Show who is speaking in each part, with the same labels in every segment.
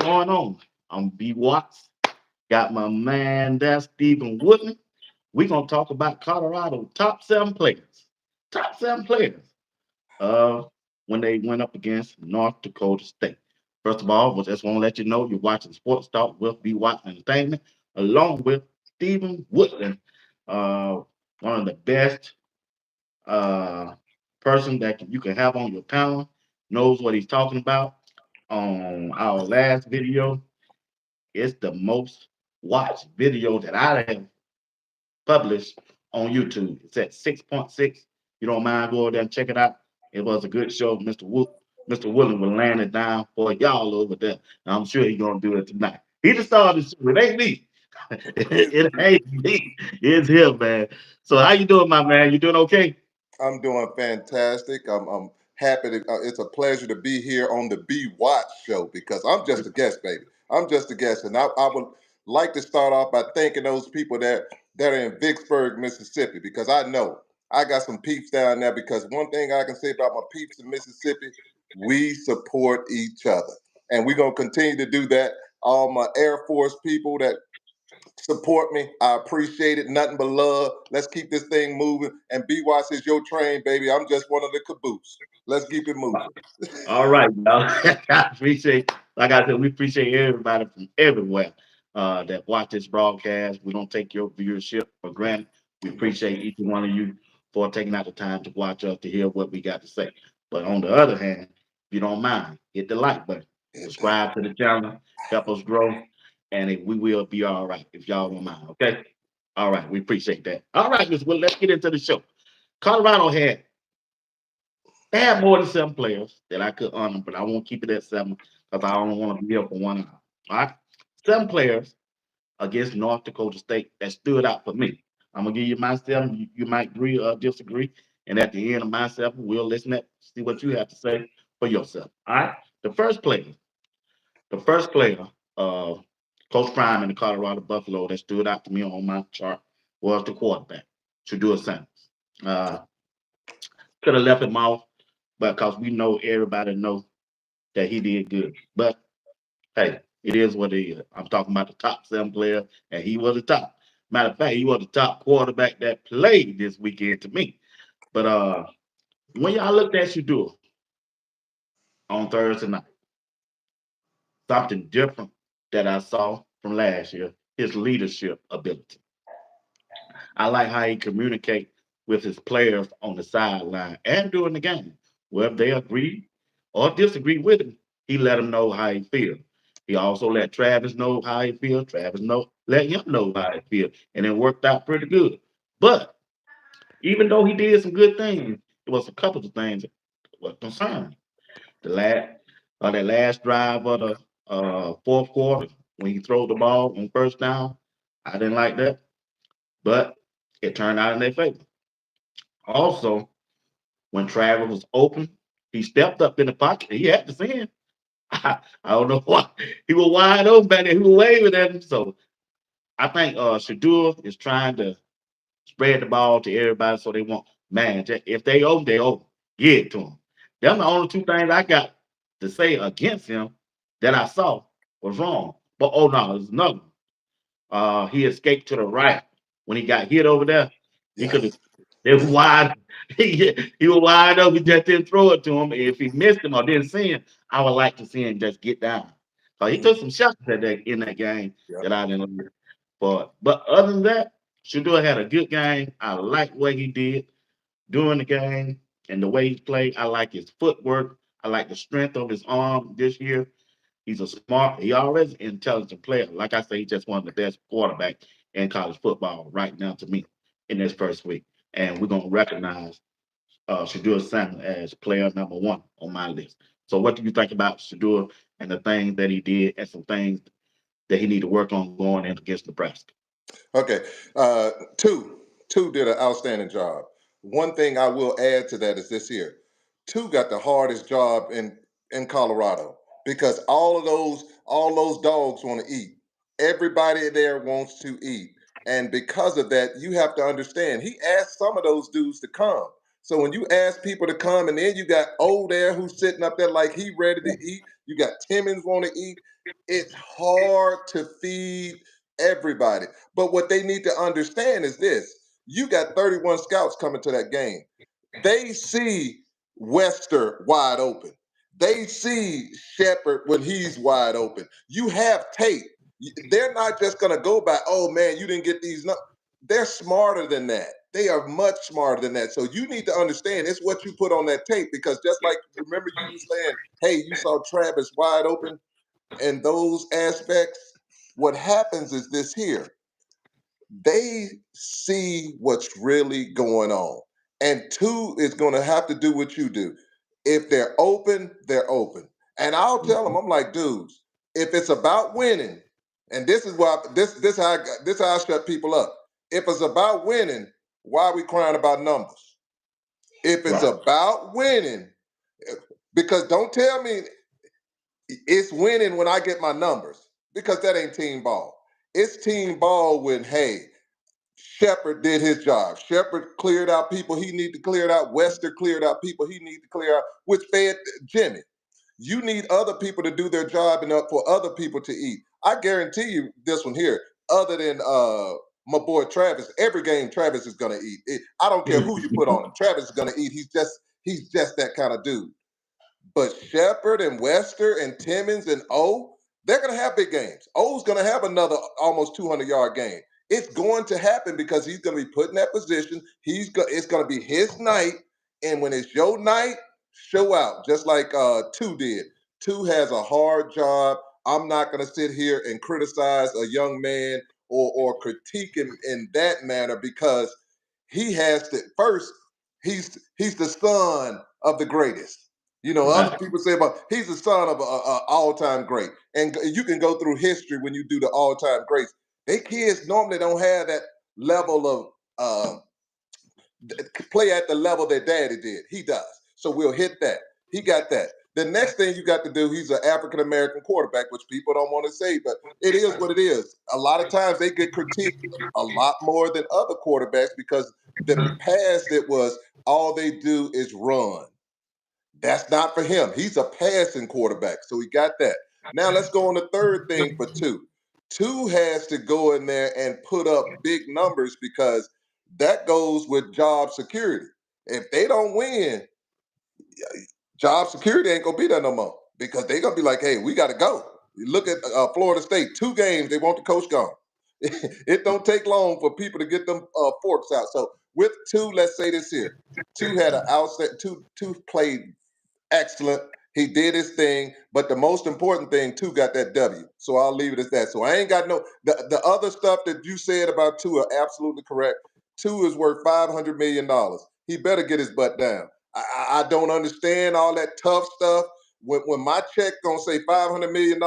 Speaker 1: going on? I'm BWatts. Got my man there, Stephen Woodland. We're gonna talk about Colorado top seven players. Top seven players. Uh, when they went up against North Dakota State. First of all, I just want to let you know you're watching Sports Talk with BWatts Entertainment, along with Stephen Woodland, uh, one of the best uh, person that you can have on your panel, knows what he's talking about. On our last video, it's the most watched video that I have published on YouTube. It's at 6.6. You don't mind go there and check it out. It was a good show. Mr. William will land it down for y'all over there. And I'm sure he's gonna do it tonight. He just started the show. It ain't me. It ain't me. It's him, man. So how you doing, my man? You doing okay?
Speaker 2: I'm doing fantastic. I'm happy to. It's a pleasure to be here on the B Watch show because I'm just a guest, baby. I'm just a guest, and I would like to start off by thanking those people that are in Vicksburg, Mississippi, because I know I got some peeps down there. Because one thing I can say about my peeps in Mississippi, we support each other, and we're gonna continue to do that. All my Air Force people that support me. I appreciate it. Nothing but love. Let's keep this thing moving. And BWatts is your train, baby. I'm just one of the caboose. Let's keep it moving.
Speaker 1: All right, y'all. I appreciate, like I said, we appreciate everybody from everywhere that watch this broadcast. We don't take your viewership for granted. We appreciate each one of you for taking out the time to watch us to hear what we got to say. But on the other hand, if you don't mind, hit the like button, subscribe to the channel, help us grow, and we will be all right if y'all don't mind. Okay. All right, we appreciate that. All right, Miss Will, let's get into the show. Colorado had they had more than seven players that I could honor, but I won't keep it at seven because I don't want to be here for 1 hour. All right. Seven players against North Dakota State that stood out for me. I'm gonna give you my seven. You might agree or disagree. And at the end of my seven, we'll listen to see what you have to say for yourself. All right. The first player, the first player, uh, Coach Prime in the Colorado Buffalo that stood out to me on my chart was the quarterback, Shadur Sanders. Uh, could have left him off, but because we know everybody know that he did good. But hey, it is what it is. I'm talking about the top seven player, and he was the top. Matter of fact, he was the top quarterback that played this weekend to me. But when y'all looked at Shador on Thursday night, something different that I saw from last year, his leadership ability. I like how he communicate with his players on the sideline and during the game. Whether they agree or disagree with him, he let them know how he feels. He also let Travis know how he feels. Travis know let him know how he feels, and it worked out pretty good. But even though he did some good things, it was a couple of things that were concerning. The last that last drive of the fourth quarter when he threw the ball on first down, I didn't like that, but it turned out in their favor. Also, when Travis was open, he stepped up in the pocket. He had to see him. I don't know why. He was wide open back there. He was waving at him. So I think Shadur is trying to spread the ball to everybody so they want, man, if they open, give it to him. Them the only two things I got to say against him that I saw was wrong. But oh no, there's another one. He escaped to the right when he got hit over there. He could have.
Speaker 2: Yes.
Speaker 1: It was wide. He was wide open. Just didn't throw it to him. If he missed him or didn't see him, I would like to see him just get down. So he took some shots in that game
Speaker 2: Yep.
Speaker 1: that I didn't like. But other than that, Shador had a good game. I like what he did during the game and the way he played. I like his footwork. I like the strength of his arm this year. He's a smart, he already an intelligent player. Like I say, he's just one of the best quarterbacks in college football right now to me in this first week. And we're gonna recognize Shadur Sanders as player number one on my list. So what do you think about Shadur and the things that he did and some things that he need to work on going in against Nebraska?
Speaker 2: Okay. Uh, two. Two did an outstanding job. One thing I will add to that is this here. Two got the hardest job in Colorado because all those dogs want to eat. Everybody there wants to eat. And because of that, you have to understand, he asked some of those dudes to come. So when you ask people to come, and then you got old there who's sitting up there like he ready to eat, you got Timmons want to eat. It's hard to feed everybody. But what they need to understand is this: you got 31 scouts coming to that game. They see Wester wide open. They see Shepard when he's wide open. You have tape. They're not just going to go by, oh man, you didn't get these. No, they're smarter than that. They are much smarter than that. So you need to understand it's what you put on that tape, because just like, remember you were saying, hey, you saw Travis wide open in those aspects. What happens is this here: they see what's really going on. And two is going to have to do what you do. If they're open, they're open. And I'll tell them,
Speaker 1: Mhm.
Speaker 2: I'm like, dudes, if it's about winning, and this is why this how I shut people up. If it's about winning, why are we crying about numbers? If it's
Speaker 1: Right.
Speaker 2: about winning, because don't tell me it's winning when I get my numbers, because that ain't team ball. It's team ball when, hey, Shepard did his job. Shepard cleared out people he needed to clear out. Wester cleared out people he needed to clear out, which fed Jimmy. You need other people to do their job and for other people to eat. I guarantee you this one here, other than my boy Travis, every game Travis is gonna eat. I don't care who you put on him. Travis is gonna eat. He's just that kind of dude. But Shepard and Wester and Timmons and O, they're going to have big games. O's going to have another almost 200-yard game. It's going to happen because he's going to be put in that position. It's going to be his night, and when it's your night, show out, just like Two did. Two has a hard job. I'm not going to sit here and criticize a young man or critique him in that manner, because he has to first. He's the son of the greatest. Other
Speaker 1: Right.
Speaker 2: people say about he's the son of a all-time great, and you can go through history when you do the all-time greats. They kids normally don't have that level of play at the level that daddy did. He does, so we'll hit that. He got that. The next thing you got to do, he's an African American quarterback, which people don't want to say, but it is what it is. A lot of times they get critiqued a lot more than other quarterbacks, because the past it was all they do is run. That's not for him. He's a passing quarterback. So he got that. Now let's go on the third thing for two. Two has to go in there and put up big numbers, because that goes with job security. If they don't win, job security ain't gonna be there no more, because they're gonna be like, hey, we gotta go. You look at Florida State, 2 games, they want the coach gone. It don't take long for people to get them forks out. So with two, let's say this here. Two had an outset, two played excellent. He did his thing, but the most important thing, Two got that W. So I'll leave it as that. So I ain't got the other stuff that you said about Two are absolutely correct. Two is worth $500 million. He better get his butt down. I don't understand all that tough stuff. When my check gonna say $500 million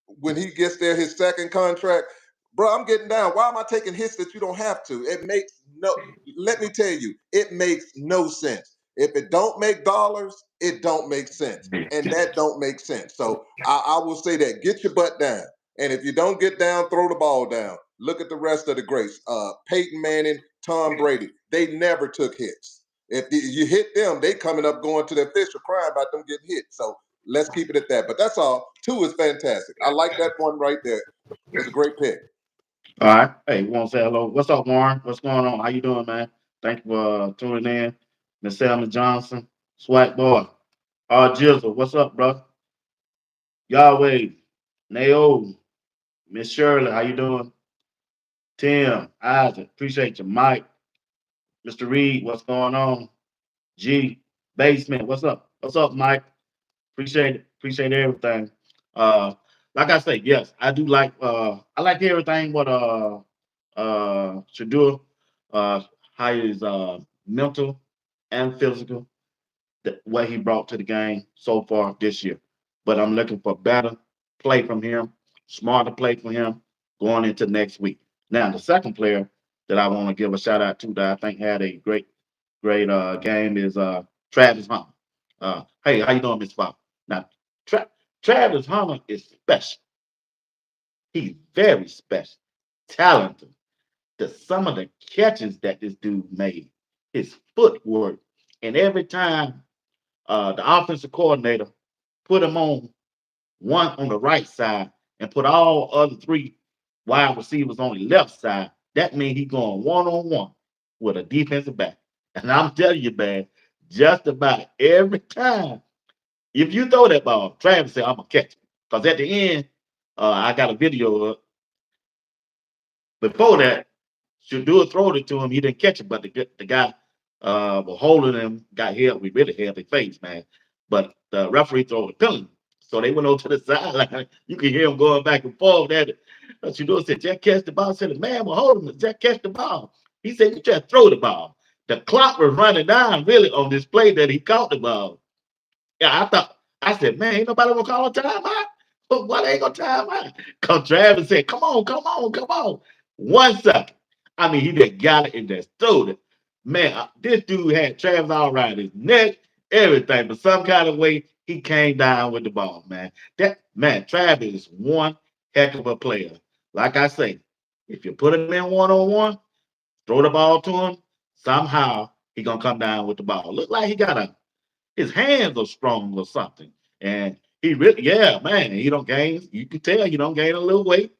Speaker 2: when he gets there, his second contract, bro, I'm getting down. Why am I taking hits that you don't have to? It makes no. Let me tell you, it makes no sense. If it don't make dollars, it don't make sense. And that don't make sense. So I will say that. Get your butt down. And if you don't get down, throw the ball down. Look at the rest of the greats. Peyton Manning, Tom Brady. They never took hits. If you hit them, they coming up going to the official crying about them getting hit. So let's keep it at that. But that's all. Two is fantastic. I like that one right there. It's a great pick.
Speaker 1: All right. Hey, we want to say hello. What's up, Warren? What's going on? How you doing, man? Thank you for tuning in. Miss Selma Johnson, Swag Boy, Jizzle. What's up, bro? Yahweh, Nao, Miss Shirley. How you doing? Tim, Isaac. Appreciate you, Mike, Mr. Reed. What's going on? G, Basement. What's up? What's up, Mike? Appreciate it. Appreciate everything. Uh, like I say, yes, I do like. I like everything. What Shadur, uh, how his mental and physical, what he brought to the game so far this year. But I'm looking for better play from him, smarter play from him going into next week. Now, the second player that I want to give a shout out to that I think had a great game is Travis Hunter. Hey, how you doing, Mr. Bob? Now, Travis Hunter is special. He's very special, talented. Some of the catches that this dude made, his footwork, and every time the offensive coordinator put him on one on the right side, and put all other three wide receivers on the left side, that means he going one on one with a defensive back. And I'm telling you, man, just about every time, if you throw that ball, Travis said, I'm gonna catch it. Because at the end, I got a video of before that, Shadur throw it to him. He didn't catch it, but the guy was holding him, got hit. We really held his face, man. But the referee threw it to him. So they went over to the sideline. You can hear him going back and forth. That Shadur said, Jack catch the ball. I said, the man was holding him. Jack catch the ball. He said, you just throw the ball. The clock was running down really on this play that he caught the ball. Yeah, I said, man, ain't nobody gonna call a timeout. But why they ain't gonna timeout? Because Travis said, come on, come on, come on. 1 second. I mean, he just got it and just throwed it. Man, this dude had Travis all around his neck, everything, but some kind of way he came down with the ball, man. That man, Travis is one heck of a player. Like I say, if you put him in one-on-one, throw the ball to him, somehow he gonna come down with the ball. Look like he got his hands are strong or something. And he really, yeah, man, he don't gain. You can tell he don't gain a little weight.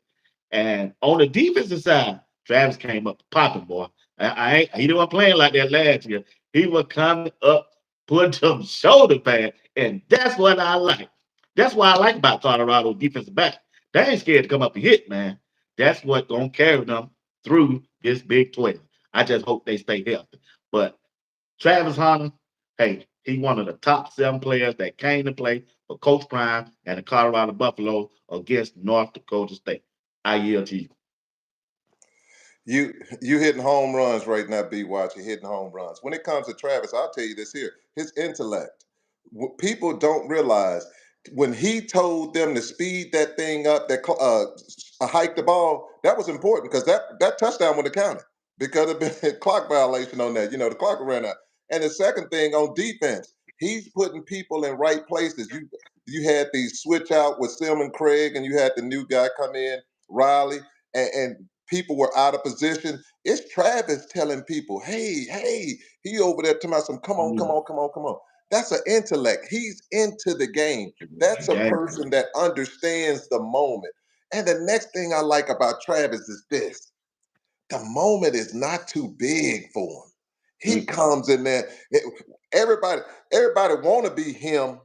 Speaker 1: And on the defensive side, Travis came up popping, boy. He wasn't playing like that last year. He was coming up, putting some shoulder pads, and that's what I like. That's what I like about Colorado defensive back. They ain't scared to come up and hit, man. That's what gonna carry them through this Big 12. I just hope they stay healthy. But Travis Hunter, hey, he one of the top 7 players that came to play for Coach Prime and the Colorado Buffalo against North Dakota State. I yield to you.
Speaker 2: You hitting home runs right now, BWatts. You're hitting home runs. When it comes to Travis, I'll tell you this here: his intellect. People don't realize when he told them to speed that thing up, that hike the ball. That was important because that touchdown would have counted because of been a clock violation on that. The clock ran out. And the second thing on defense, he's putting people in right places. You had the switch out with Silman Craig, and you had the new guy come in, Riley, and people were out of position. It's Travis telling people, hey, hey, he over there telling some, come on, come
Speaker 1: Mm,
Speaker 2: on, come on, come on. That's an intellect. He's into the game. That's a
Speaker 1: Exactly.
Speaker 2: person that understands the moment. And the next thing I like about Travis is this: the moment is not too big for him. He
Speaker 1: Mm,
Speaker 2: comes in there. Everybody, everybody want to be him,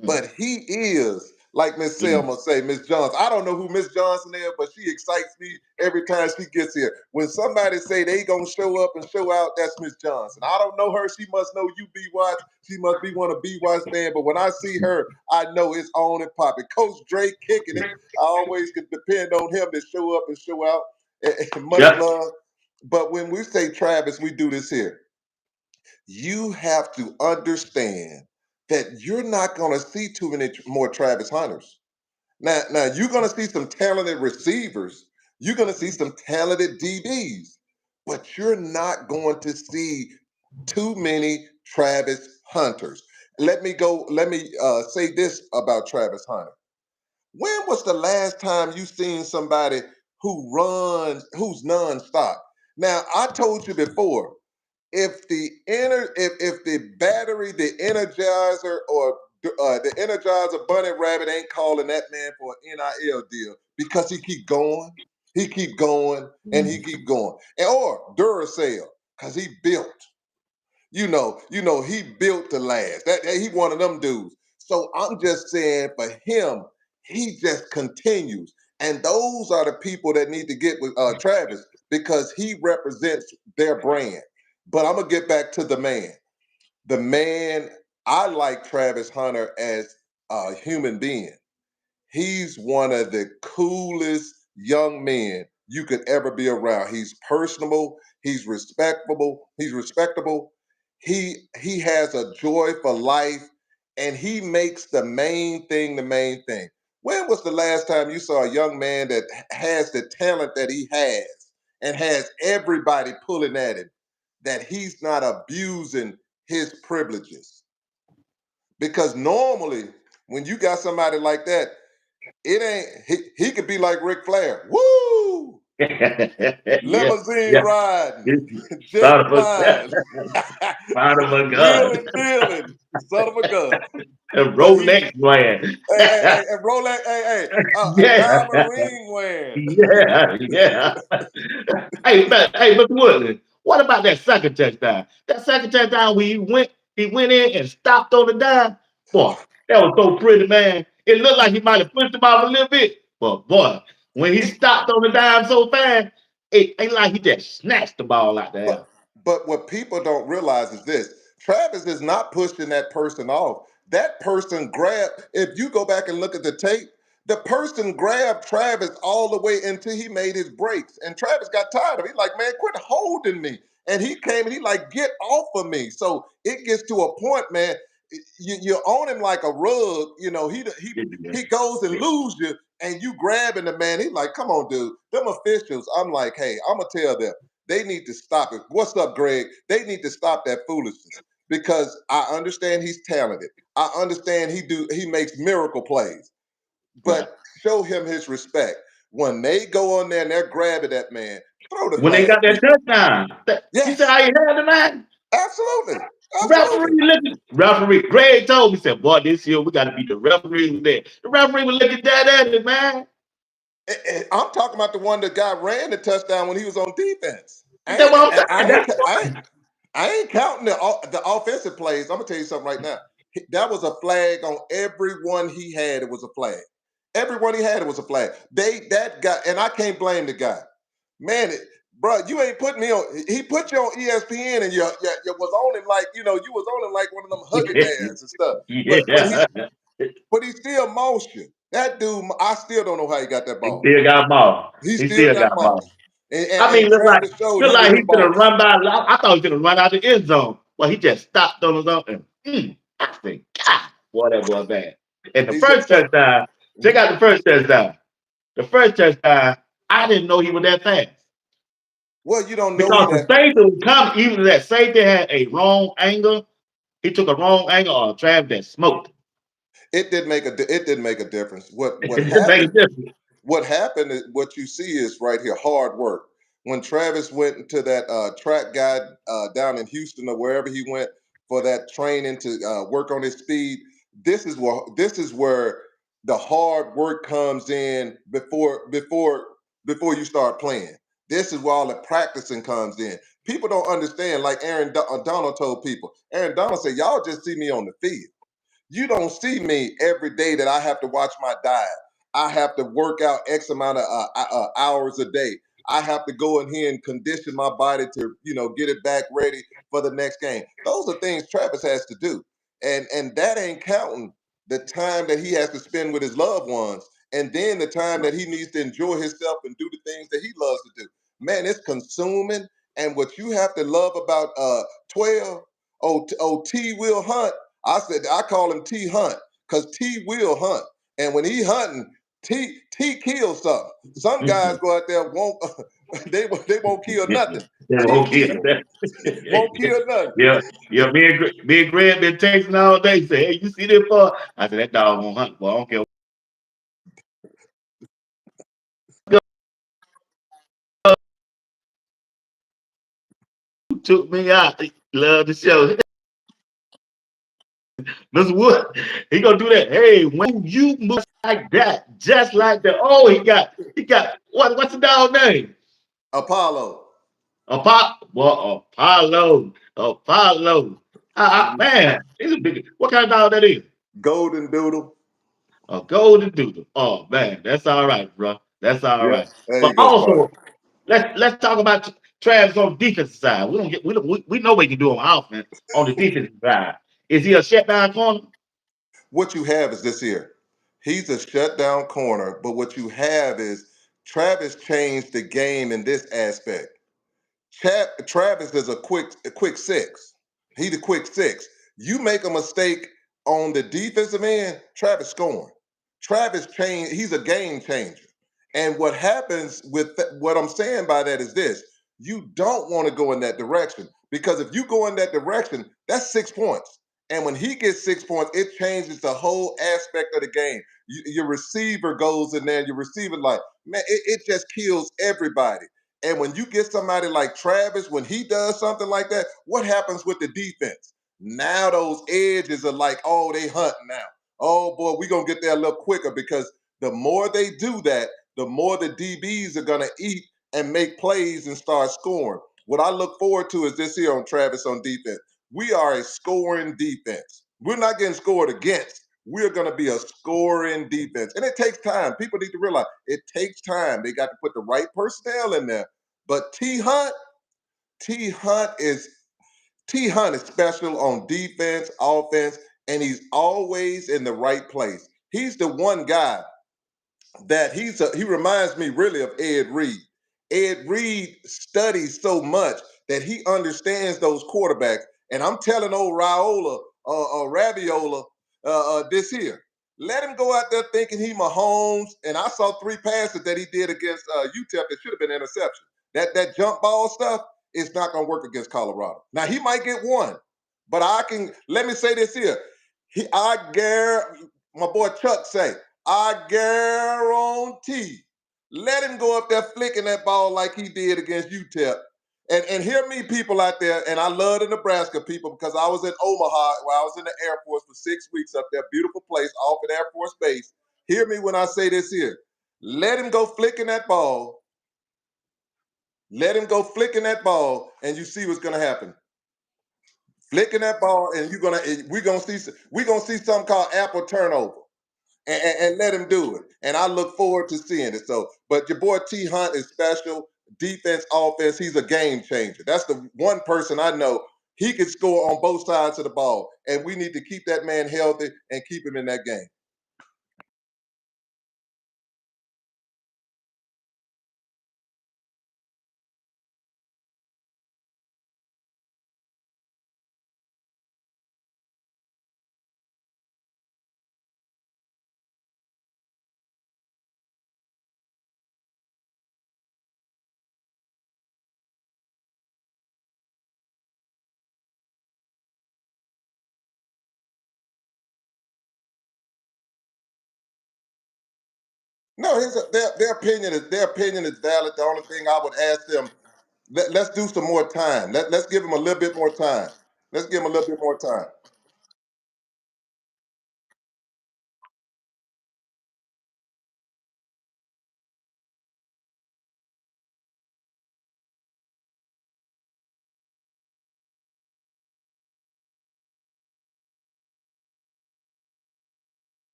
Speaker 1: mm,
Speaker 2: but he is, like Miss
Speaker 1: mm.
Speaker 2: Selma say, Miss Johnson. I don't know who Miss Johnson is, but she excites me every time she gets here. When somebody say they gonna show up and show out, that's Miss Johnson. I don't know her. She must know you, BWatts. She must be one of BWatts fan. But when I see her, I know it's on and popping. Coach Drake kicking it. I always can depend on him to show up and show out. Much
Speaker 1: Yep.
Speaker 2: love. But when we say Travis, we do this here. You have to understand that you're not going to see too many more Travis Hunters. Now you're going to see some talented receivers. You're going to see some talented DBs, but you're not going to see too many Travis Hunters. Let me go. Let me say this about Travis Hunter. When was the last time you seen somebody who's nonstop? Now I told you before, if the battery, the energizer, or the energizer bunny rabbit ain't calling that man for an NIL deal because he keep going, and he
Speaker 1: Mm,
Speaker 2: keep going, or Duracell because he built. He built to last. That he one of them dudes. So I'm just saying for him, he just continues. And those are the people that need to get with Travis because he represents their brand. But I'm gonna get back to the man. The man, I like Travis Hunter as a human being. He's one of the coolest young men you could ever be around. He's personable, he's respectable, he has a joy for life, and he makes the main thing the main thing. When was the last time you saw a young man that has the talent that he has and has everybody pulling at him, that he's not abusing his privileges? Because normally when you got somebody like that, it ain't he could be like Ric Flair. Woo!
Speaker 1: Yeah,
Speaker 2: limousine
Speaker 1: yeah.
Speaker 2: riding, jet
Speaker 1: Son of a
Speaker 2: flying,
Speaker 1: son of a gun.
Speaker 2: wheeling, dealing, son of a gun. But he,
Speaker 1: Rolex brand.
Speaker 2: and Rolex, a
Speaker 1: Yeah,
Speaker 2: diamond ring wearing.
Speaker 1: yeah, yeah. Hey, Mr. Woodland, what about that second touchdown? That second touchdown when he went in and stopped on the dime. Boy, that was so pretty, man. It looked like he might have pushed him off a little bit, but boy, when he stopped on the dime so fast, it ain't like he just snatched the ball out
Speaker 2: But
Speaker 1: there.
Speaker 2: but what people don't realize is this: Travis is not pushing that person off. That person grabbed. If you go back and look at the tape, the person grabbed Travis all the way until he made his breaks, and Travis got tired of it. He like, man, quit holding me. And he came and he like, get off of me. So it gets to a point, man. You own him like a rug. You know, he goes and lose you, and you grabbing the man. He's like, come on, dude. Them officials. I'm like, hey, I'm gonna tell them. They need to stop it. What's up, Greg? They need to stop that foolishness because I understand he's talented. I understand he makes miracle plays,
Speaker 1: Right.
Speaker 2: but show him his respect. When they go on there and they're grabbing that man, throw the
Speaker 1: When they
Speaker 2: flag,
Speaker 1: got that
Speaker 2: people.
Speaker 1: touchdown, you said
Speaker 2: Yes,
Speaker 1: how you had the man?
Speaker 2: absolutely, absolutely.
Speaker 1: Referee, Greg told me, said, boy, this year we got to be the referee there. The referee was looking dead at it, man.
Speaker 2: I'm talking about the one that guy ran the touchdown when he was on defense.
Speaker 1: That's what I'm saying. That's
Speaker 2: I ain't counting the offensive plays. I'm gonna tell you something right now. That was a flag on everyone he had. It was a flag. Everyone he had, it was a flag. That guy, and I can't blame the guy. Man, bro, you ain't put me on. He put you on ESPN, and you was on him like you was on him like one of them huggy bears and stuff.
Speaker 1: yeah.
Speaker 2: But he still motion. That dude, I still don't know how he got that
Speaker 1: He
Speaker 2: ball.
Speaker 1: still got ball.
Speaker 2: He
Speaker 1: He
Speaker 2: still
Speaker 1: still
Speaker 2: got
Speaker 1: got ball.
Speaker 2: motion. And,
Speaker 1: I
Speaker 2: and,
Speaker 1: mean,
Speaker 2: and Travis showed
Speaker 1: look
Speaker 2: he
Speaker 1: like
Speaker 2: was
Speaker 1: he could have
Speaker 2: remorseful.
Speaker 1: run by. I thought he could have run out the end zone. Well, he just stopped on his own. And, I said, God, boy, that boy bad. And the
Speaker 2: He said,
Speaker 1: first touchdown, check out the first touchdown. The first touchdown, I didn't know he was that fast.
Speaker 2: well, you don't know he
Speaker 1: Because the
Speaker 2: that.
Speaker 1: safety would come, even if that safety had a wrong angle, he took a wrong angle or a trap that smoked.
Speaker 2: It didn't make a difference. What
Speaker 1: It didn't make a
Speaker 2: happened?
Speaker 1: difference.
Speaker 2: What happened is what you see is right here, hard work. When Travis went into that track guy down in Houston or wherever he went for that training to work on his speed, this is where the hard work comes in before you start playing. This is where all the practicing comes in. People don't understand, like Donald told people. Aaron Donald said, "Y'all just see me on the field. You don't see me every day that I have to watch my diet. I have to work out X amount of hours a day. I have to go in here and condition my body to, get it back ready for the next game. Those are things Travis has to do, and that ain't counting the time that he has to spend with his loved ones, and then the time that he needs to enjoy himself and do the things that he loves to do. Man, it's consuming. And what you have to love about 12, T Will Hunt, I call him T Hunt because T will hunt, and when he hunting, T kills something. Some guys go out there won't they won't kill nothing.
Speaker 1: They
Speaker 2: T
Speaker 1: won't kill
Speaker 2: kill
Speaker 1: that.
Speaker 2: won't kill nothing.
Speaker 1: Yeah, yeah. Me and Greg been texting all day. Say, hey, you see this for? I said that dog won't hunt. Boy, I don't care. Who took me out? Love the show. Mr. Wood, he gonna do that. Hey, when you move like that, just like that. Oh, he got what's the dog name?
Speaker 2: Apollo.
Speaker 1: Apollo. Man, he's a big. What kind of dog that is?
Speaker 2: Golden Doodle.
Speaker 1: A golden doodle. Oh man, that's all right, bro. That's all
Speaker 2: Yep.
Speaker 1: right.
Speaker 2: There
Speaker 1: But
Speaker 2: you go, partner.
Speaker 1: also, let's talk about Travis on the defensive side. We know what he can do on offense on the defensive side. Is he a shutdown corner?
Speaker 2: What you have is this here. He's a shutdown corner, but what you have is Travis changed the game in this aspect. Travis is a quick six. He the quick six. You make a mistake on the defensive end, Travis scoring. Travis change. He's a game changer. And what happens with what I'm saying by that is this: you don't want to go in that direction because if you go in that direction, that's 6 points. And when he gets 6 points, it changes the whole aspect of the game. your receiver goes in there, your receiver, like, man, it just kills everybody. And when you get somebody like Travis, when he does something like that, what happens with the defense? Now those edges are like, oh, they hunting now. Oh boy, we're gonna get there a little quicker, because the more they do that, the more the DBs are gonna eat and make plays and start scoring. What I look forward to is this here on Travis on defense. We are a scoring defense. We're not getting scored against. We're going to be a scoring defense. And it takes time. People need to realize it takes time. They got to put the right personnel in there. But T Hunt is T Hunt is special on defense, offense, and he's always in the right place. He's the one guy that he reminds me really of Ed Reed. Ed Reed studies so much that he understands those quarterbacks. And I'm telling old Rabiola, this here. Let him go out there thinking he Mahomes. And I saw 3 passes that he did against UTEP that should have been interception. That jump ball stuff is not going to work against Colorado. Now he might get one, but let me say this here. My boy Chuck say, I guarantee. Let him go up there flicking that ball like he did against UTEP. And hear me, people out there, and I love the Nebraska people, because I was in Omaha while I was in the Air Force for 6 weeks up there. Beautiful place off at Air Force Base. Hear me when I say this here. Let him go flicking that ball. Let him go flicking that ball, and you see what's going to happen. Flicking that ball, and we're gonna see something called apple turnover. And let him do it. And I look forward to seeing it. So, but your boy T Hunt is special. Defense, offense, he's a game changer. That's the one person I know. He can score on both sides of the ball. And we need to keep that man healthy and keep him in that game. No, their opinion is valid. The only thing I would ask them, let's do some more time. Let's give them a little bit more time. Let's give them a little bit more time.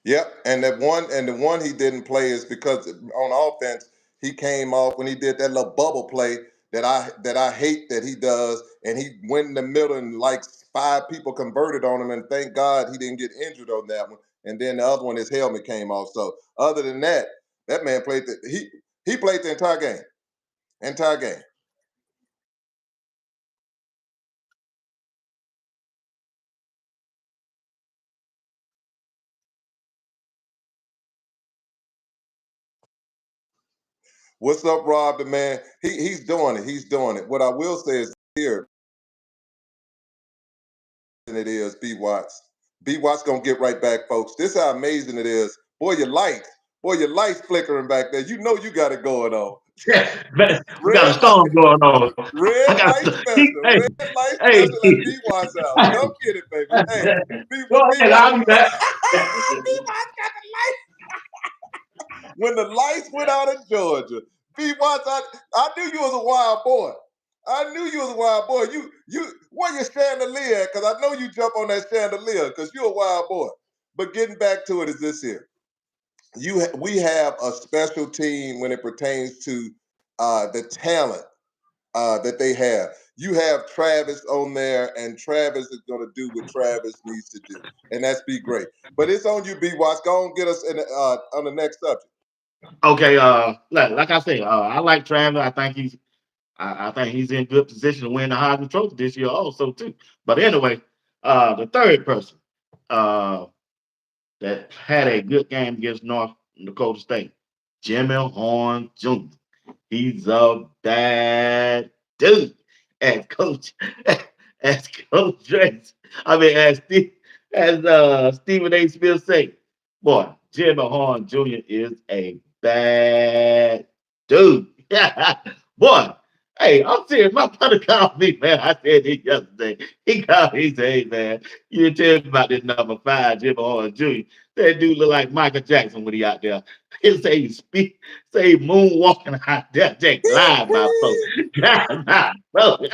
Speaker 2: Yep, and the one he didn't play is because on offense he came off when he did that little bubble play that I hate that he does, and he went in the middle and like 5 people converted on him, and thank God he didn't get injured on that one. And then the other one, his helmet came off. So other than that, that man played he played the entire game. What's up, Rob? The man, he's doing it. He's doing it. What I will say is here, and it is BWatts. BWatts gonna get right back, folks. This how amazing it is. Boy, your lights flickering back there. You know you got it going on.
Speaker 1: Man, we got a
Speaker 2: Red light,
Speaker 1: storm going on. I
Speaker 2: red
Speaker 1: got
Speaker 2: light
Speaker 1: he,
Speaker 2: special,
Speaker 1: hey,
Speaker 2: red light
Speaker 1: hey,
Speaker 2: special at BWatts house. Come get it, baby. Hey, when
Speaker 1: go ahead,
Speaker 2: BWatts,
Speaker 1: I'll be back.
Speaker 2: BWatts got the light. When the lights went out in Georgia, BWatts, I knew you was a wild boy. I knew you was a wild boy. Where your chandelier at? Because I know you jump on that chandelier because you're a wild boy. But getting back to it is this here. We have a special team when it pertains to the talent that they have. You have Travis on there, and Travis is going to do what Travis needs to do, and that's be great. But it's on you, B. Watts. Go on, get us on the next subject.
Speaker 1: Okay, like I say, I like Travis. I think he's in good position to win the Heisman Trophy this year also too. But anyway, the third person. uh, that had a good game against North Dakota State. Jimmy Horn Jr. He's a bad dude. As Coach, as Coach Drake, as Stephen A. Smith say, boy, Jimmy Horn Jr. is a bad dude. Boy, hey, I'm serious. My brother called me, man. I said this yesterday. He called me, he said, hey, man, you didn't tell me about this number 5, Jimmy Horn Jr. That dude look like Michael Jackson when he out there. He say he speak, say he moonwalking out there, Jake, live by folks. Live by folks.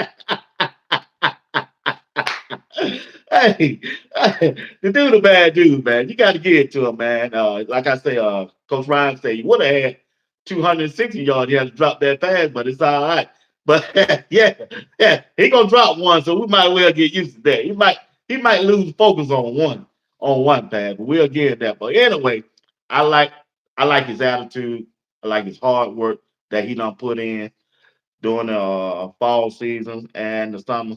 Speaker 1: Hey, the dude a bad dude, man. You got to get it to him, man. Like I say, Coach Ryan say he would have had 260 yards. He had to drop that pass, but it's all right. But yeah, he gonna drop one, so we might well get used to that. He might lose focus on one pass, but we'll get that. But anyway, I like I like his attitude. I like his hard work that he done put in during the fall season and the summer.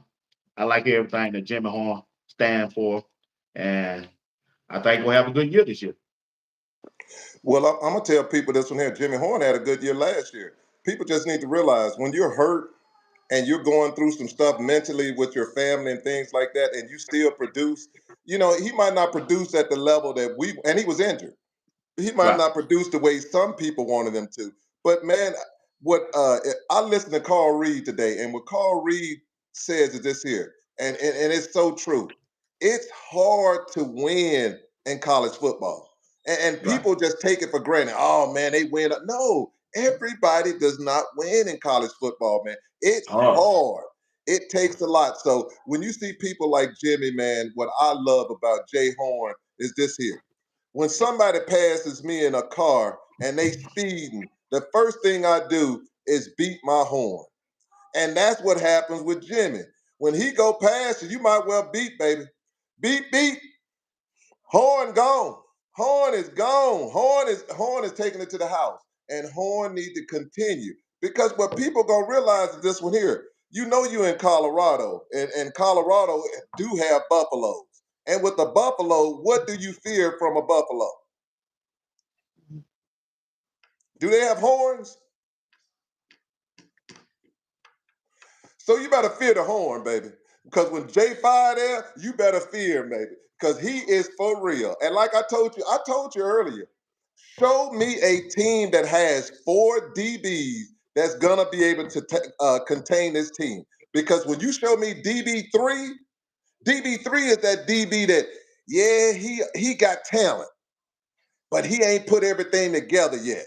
Speaker 1: I like everything that Jimmy Horn stand for, and I think we'll have a good year this year.
Speaker 2: Well, I'm gonna tell people this one here. Jimmy Horn had a good year last year. People just need to realize when you're hurt and you're going through some stuff mentally with your family and things like that, and you still produce, he might not produce at the level that and he was injured. He might
Speaker 1: Right,
Speaker 2: not produce the way some people wanted him to. But man, what I listened to Carl Reed today, and what Carl Reed says is this here, and it's so true. It's hard to win in college football, and
Speaker 1: right.
Speaker 2: people just take it for granted. Oh man, they win. No, everybody does not win in college football, man. It's
Speaker 1: Oh,
Speaker 2: hard. It takes a lot. So when you see people like Jimmy, man, what I love about Jay Horn is this here. When somebody passes me in a car and they speeding, the first thing I do is beat my horn. And that's what happens with Jimmy. When he go past you, you might well beat, baby. Beat, beat, horn gone. Horn is gone. Horn is taking it to the house. And Horn need to continue. Because what people gonna realize is this one here. You know you in Colorado, and Colorado do have buffaloes. And with the buffalo, what do you fear from a buffalo? Do they have horns? So you better fear the horn, baby. Because when J5 there, you better fear him, baby. Because he is for real. And like I told you earlier, show me a team that has 4 DBs that's gonna be able to contain this team. Because when you show me DB3, DB3 is that DB that, yeah, he got talent, but he ain't put everything together yet.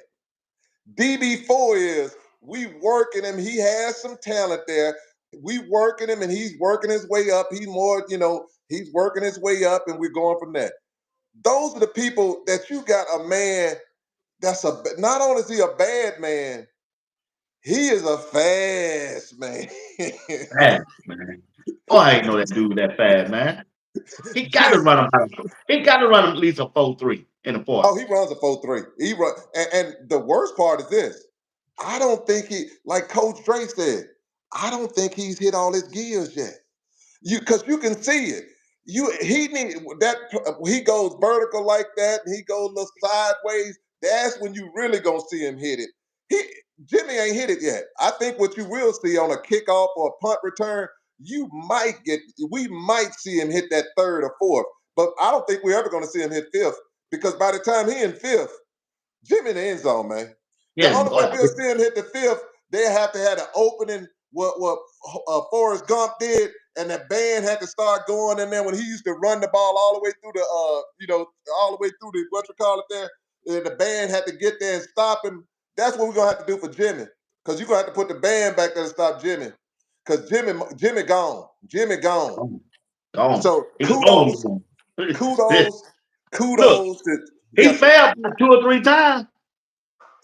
Speaker 2: DB4 is we working him. He has some talent there. We working him, and he's working his way up. He's more, he's working his way up, and we're going from there. Those are the people that you got a man that's not only is he a bad man, he is a fast man.
Speaker 1: fast, man. Oh, I ain't know that dude that fast, man. He got to run him. He got to run him at least a 4.3 in the 40.
Speaker 2: Oh, he runs a 4.3. He run, and the worst part is this. I don't think like Coach Dre said, I don't think he's hit all his gears yet. Because you can see it. He need that he goes vertical like that, and he goes a little sideways. That's when you really gonna see him hit it. He Jimmy ain't hit it yet. I think what you will see on a kickoff or a punt return, we might see him hit that third or fourth, but I don't think we're ever gonna see him hit fifth because by the time he in fifth, Jimmy in the end zone, man. The
Speaker 1: Yeah,
Speaker 2: only way
Speaker 1: boy.
Speaker 2: we'll see him hit the fifth, they have to have an opening. What Forrest Gump did, and the band had to start going. And then when he used to run the ball all the way through all the way through the what you call it there, and the band had to get there and stop him. That's what we're gonna have to do for Jimmy, because you're gonna have to put the band back there to stop Jimmy, because Jimmy gone, Jimmy gone.
Speaker 1: Gone. Gone.
Speaker 2: So
Speaker 1: He was
Speaker 2: kudos,
Speaker 1: gone.
Speaker 2: kudos,
Speaker 1: Look,
Speaker 2: kudos to
Speaker 1: he
Speaker 2: yes, sir.
Speaker 1: failed 2 or 3 times.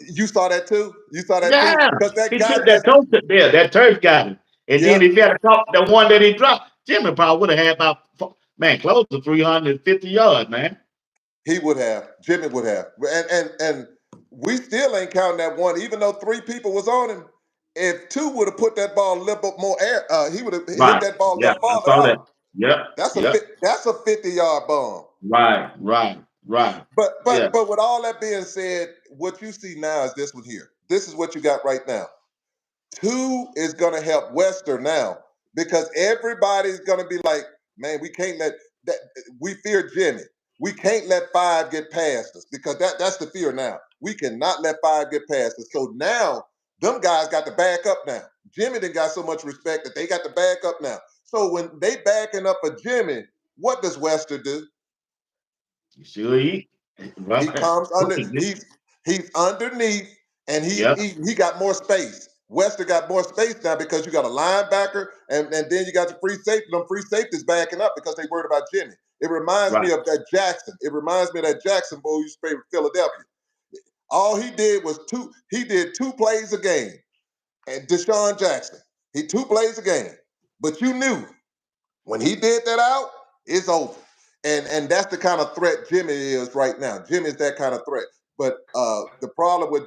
Speaker 2: You saw that too. You saw that too,
Speaker 1: Yeah,
Speaker 2: because that
Speaker 1: he
Speaker 2: guy
Speaker 1: took that
Speaker 2: just
Speaker 1: toe there. That turf got him. And
Speaker 2: yeah.
Speaker 1: then if he had caught the one that he dropped, Jimmy probably would have had about, close to 350 yards, man.
Speaker 2: He would have. Jimmy would have. And we still ain't counting that one, even though 3 people was on him. If 2 would have put that ball a little bit more air, he would have hit
Speaker 1: Right.
Speaker 2: that ball a
Speaker 1: Yeah,
Speaker 2: little
Speaker 1: I
Speaker 2: farther
Speaker 1: saw
Speaker 2: out.
Speaker 1: that. Yep.
Speaker 2: That's a
Speaker 1: Yep.
Speaker 2: 50-yard bomb.
Speaker 1: Right, right, right.
Speaker 2: But
Speaker 1: Yeah,
Speaker 2: but but with all that being said, what you see now is this one here. This is what you got right now. Two is going to help Western now because everybody's going to be like, man, we can't let that. We fear Jimmy. We can't let five get past us because that's the fear now. We cannot let five get past us. So now them guys got to back up now. Jimmy done got so much respect that they got to back up now. So when they backing up for Jimmy, what does Western do?
Speaker 1: you sure eat.
Speaker 2: He
Speaker 1: Right.
Speaker 2: comes under. He's underneath, and he's
Speaker 1: Yep,
Speaker 2: eating. He got more space. Wester got more space now because you got a linebacker, and then you got the free safety. Them free safeties backing up because they worried about Jimmy. It reminds me
Speaker 1: right.
Speaker 2: of that Jackson. It reminds me of that Jackson boy who used to play with Philadelphia. All he did was two. He did two plays a game, and Deshaun Jackson. He two plays a game, but you knew when he did that out, it's over. And that's the kind of threat Jimmy is right now. Jimmy's that kind of threat. But the problem with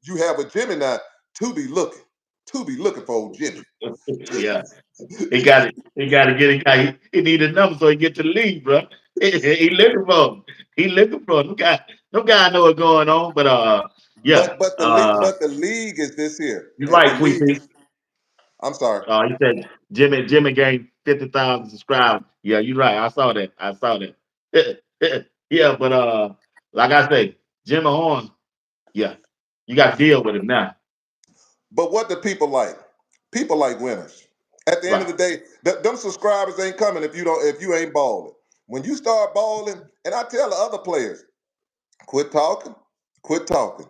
Speaker 2: you have with Jimmy now, to be looking for old Jimmy.
Speaker 1: Yeah. He got it. He got to get it. He need a number so he get to the league, bro. He looking for him. He looking for him. Them guy know what's going on. But yeah.
Speaker 2: But the league is this here,
Speaker 1: You're
Speaker 2: and the
Speaker 1: right, Sweet
Speaker 2: league
Speaker 1: Pea.
Speaker 2: is. I'm sorry,
Speaker 1: He said Jimmy gained 50,000 subscribers. Yeah, you're right. I saw that. I saw that. Yeah, but like I say, Jimmy Horn. Yeah, you got to deal with him now.
Speaker 2: but what do people like? People like winners. At the end of
Speaker 1: Right.
Speaker 2: the day, them subscribers ain't coming if you ain't balling. When you start balling, and I tell the other players, quit talking, quit talking.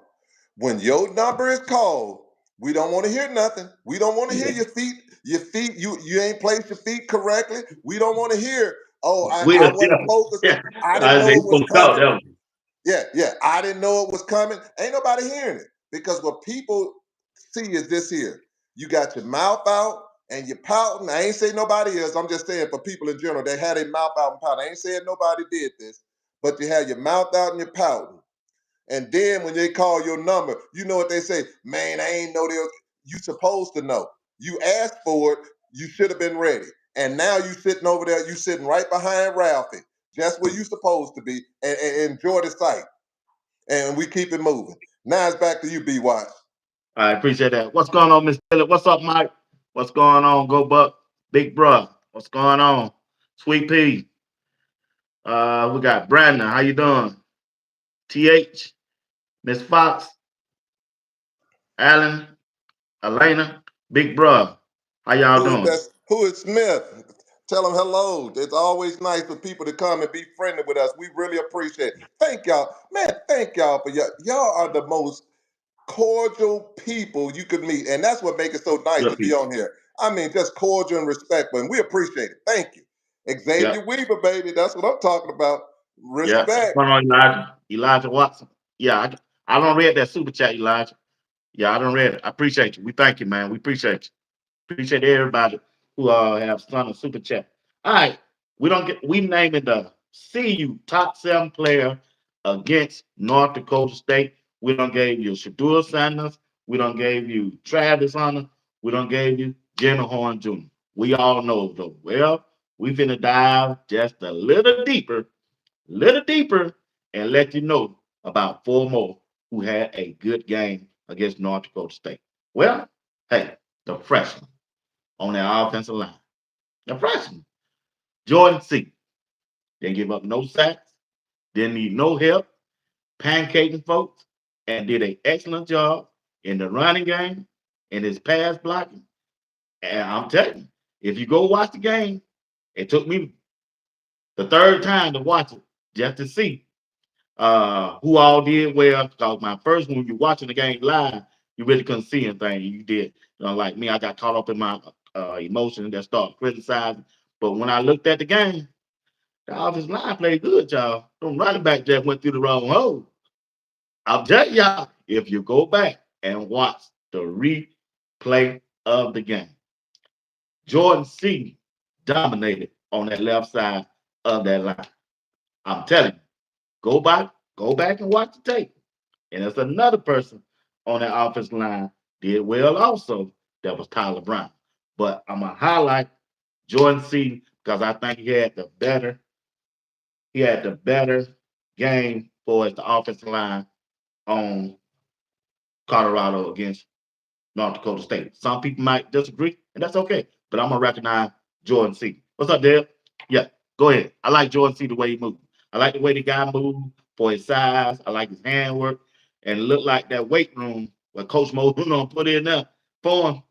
Speaker 2: When your number is called, we don't want to hear nothing. We don't want to hear
Speaker 1: Yeah.
Speaker 2: your feet, you ain't placed your feet correctly. We don't want to hear, oh, I
Speaker 1: Will.
Speaker 2: wasn't
Speaker 1: Yeah.
Speaker 2: focusing.
Speaker 1: Yeah.
Speaker 2: I didn't
Speaker 1: I
Speaker 2: know
Speaker 1: say
Speaker 2: it
Speaker 1: he's
Speaker 2: was
Speaker 1: gonna talk
Speaker 2: coming.
Speaker 1: that one.
Speaker 2: Yeah, I didn't know it was coming. Ain't nobody hearing it. Because what people see is this here. You got your mouth out and you're pouting. I ain't saying nobody else. I'm just saying for people in general, they had their mouth out and pouting. I ain't saying nobody did this, but you have your mouth out and you're pouting. And then when they call your number, you know what they say, man, I ain't know they was, you supposed to know. You asked for it, you should have been ready. And now you sitting over there, you sitting right behind Ralphie, just where you supposed to be, and enjoy the sight. And we keep it moving. Now it's back to you, BWatts.
Speaker 1: I appreciate that. What's going on, Miss Taylor? What's up, Mike? What's going on, Go Buck? Big Bruh. What's going on? Sweet Pea. We got Brandon. How you doing? TH, Miss Fox, Alan, Elena, Big Bruh. How y'all
Speaker 2: Who is
Speaker 1: doing?
Speaker 2: that? Who is Smith? Tell them hello. It's always nice for people to come and be friendly with us. We really appreciate it. Thank y'all. Man, thank y'all for y'all are the most cordial people you could meet. And that's what makes it so nice to
Speaker 1: Good
Speaker 2: be
Speaker 1: people.
Speaker 2: on here. I mean, just cordial and respectful. And we appreciate it. Thank you.
Speaker 1: Yep.
Speaker 2: Xavier Weaver, baby. That's what I'm talking about.
Speaker 1: Yeah. What's
Speaker 2: Respect.
Speaker 1: going on, Elijah? Elijah Watson. Yeah, I don't read that super chat, Elijah. Yeah, I don't read it. I appreciate you. We thank you, man. We appreciate you. Appreciate everybody who have sent a super chat. All right, we naming the CU top 7 player against North Dakota State. We don't gave you Shadur Sanders. We don't gave you Travis Hunter. We don't gave you Jenna Horn Jr. We all know though. Well, we finna dive just a little deeper, and let you know about 4 more who had a good game against North Dakota State. Well, hey, the freshman on their offensive line. The freshman, Jordan C. Didn't give up no sacks, didn't need no help, pancaking folks, and did an excellent job in the running game, in his pass blocking. And I'm telling you, if you go watch the game, it took me the third time to watch it just to see who all did well. Because my first one, you're watching the game live, you really couldn't see anything. You did, like me, I got caught up in my emotions that started criticizing. But when I looked at the game, the offensive line played good, y'all. Them running back just went through the wrong hole. I'll tell y'all, if you go back and watch the replay of the game, Jordan C dominated on that left side of that line. I'm telling you, go back and watch the tape. And there's another person on that offensive line did well also. That was Tyler Brown. But I'm gonna highlight Jordan C because I think he had the better. he had the better game for the offensive line on Colorado against North Dakota State. Some people might disagree, and that's okay. But I'm gonna recognize Jordan C. What's up, Dale? Yeah, go ahead. I like Jordan C. the way he moves. I like the way the guy moves for his size. I like his handwork, and it looked like that weight room where Coach Mo gonna put in there for him.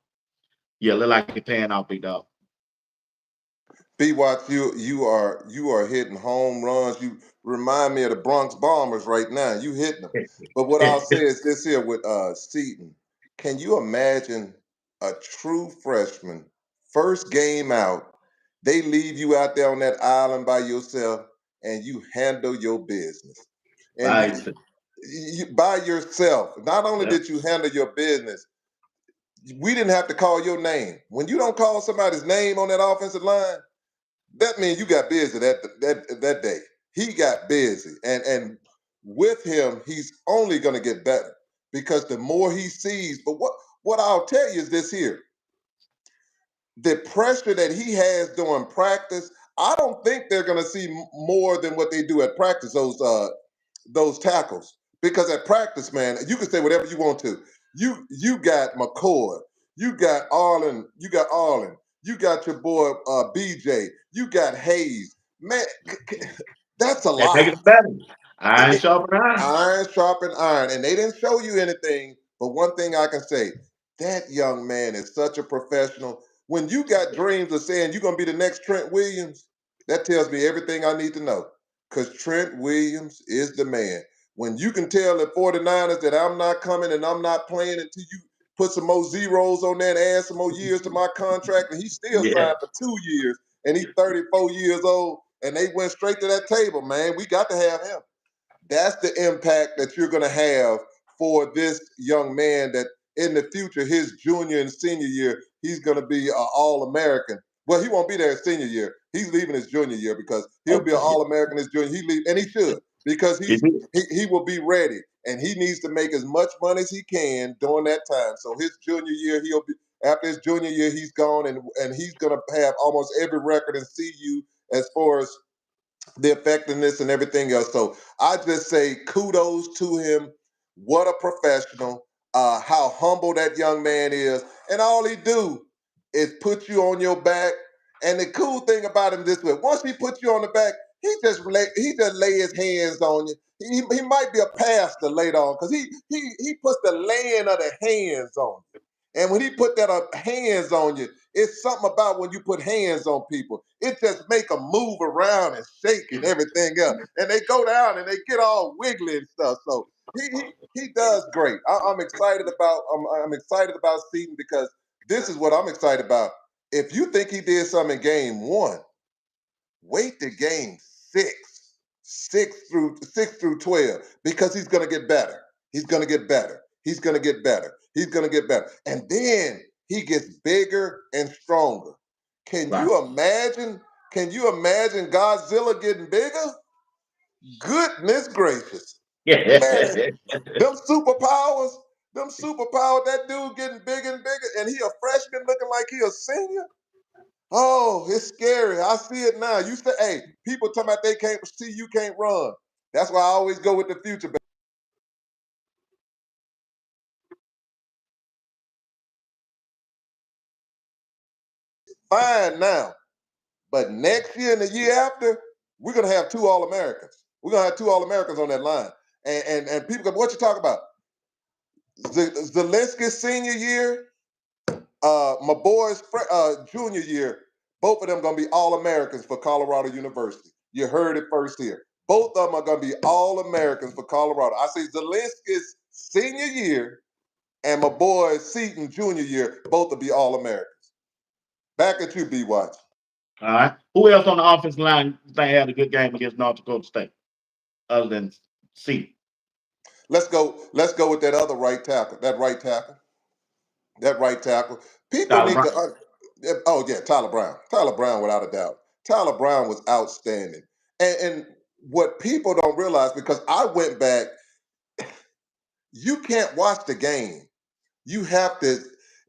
Speaker 1: Yeah, look like it's paying off, big dog.
Speaker 2: BWatts, you are hitting home runs. You remind me of the Bronx Bombers right now. You hitting them. But what I'll say is this here with Seton. Can you imagine a true freshman, first game out, they leave you out there on that island by yourself and you handle your business. And
Speaker 1: Right.
Speaker 2: you by yourself. Not only
Speaker 1: Yep.
Speaker 2: did you handle your business, we didn't have to call your name. When you don't call somebody's name on that offensive line, that means you got busy that day. He got busy, and with him, he's only going to get better because the more he sees. But what I'll tell you is this here: the pressure that he has during practice. I don't think they're going to see more than what they do at practice. Those tackles, because at practice, man, you can say whatever you want to. You got McCoy, you got Arlen, you got your boy BJ, you got Hayes. Man, that's a
Speaker 1: They make
Speaker 2: lot.
Speaker 1: it better. Iron
Speaker 2: It,
Speaker 1: sharpen iron.
Speaker 2: iron sharpen iron, and they didn't show you anything. But one thing I can say, that young man is such a professional. When you got dreams of saying you're gonna be the next Trent Williams, that tells me everything I need to know. Because Trent Williams is the man. When you can tell the 49ers that I'm not coming and I'm not playing until you put some more zeros on there and add some more years to my contract, and he still
Speaker 1: Yeah.
Speaker 2: signed for 2 years, and he's 34 years old, and they went straight to that table, man. We got to have him. That's the impact that you're going to have for this young man that in the future, his junior and senior year, he's going to be an All-American. Well, he won't be there his senior year. He's leaving his junior year because he'll
Speaker 1: Oh,
Speaker 2: be an All-American his junior. He leave, and he should because
Speaker 1: yeah.
Speaker 2: he will be ready, and he needs to make as much money as he can during that time. So his junior year, he'll be after his junior year, he's gone, and he's going to have almost every record in CU as far as the effectiveness and everything else. So I just say kudos to him. What a professional. How humble that young man is. And all he do is put you on your back. And the cool thing about him this way, once he puts you on the back, he just lay his hands on you. He might be a pastor later on because he puts the laying of the hands on you. And when he put that hands on you, it's something about when you put hands on people. It just make them move around and shake and everything else. And they go down and they get all wiggly and stuff. So he does great. I'm excited about I'm excited about Seton because this is what I'm excited about. If you think he did something in game one, wait to game six, six through 12, because he's gonna get better. He's gonna get better. He's gonna get better. He's gonna get better. And then he gets bigger and stronger. Can
Speaker 1: Right.
Speaker 2: you imagine? Can you imagine Godzilla getting bigger? Goodness gracious.
Speaker 1: Yeah.
Speaker 2: Man, them superpowers, that dude getting bigger and bigger, and he a freshman looking like he a senior. Oh, it's scary. I see it now. You say, hey, people talking about they can't see you can't run. That's why I always go with the future. Fine now. But next year and the year after, we're gonna have two All-Americans. We're gonna have two All-Americans on that line. And people go, what you talk about? Zelensky's senior year, my boy's junior year, both of them gonna be All-Americans for Colorado University. You heard it first here. Both of them are gonna be All-Americans for Colorado. I say Zelensky's senior year and my boy Seton junior year, both will be All-Americans. Back at you, B-Watch.
Speaker 1: All right. Who else on the offensive line you think had a good game against North Dakota State other than C?
Speaker 2: Let's go with that other right tackle. That right tackle. People
Speaker 1: Tyler
Speaker 2: need
Speaker 1: Brown.
Speaker 2: to. Oh yeah, Tyler Brown. Tyler Brown, without a doubt. Tyler Brown was outstanding. And what people don't realize, because I went back, you can't watch the game. You have to.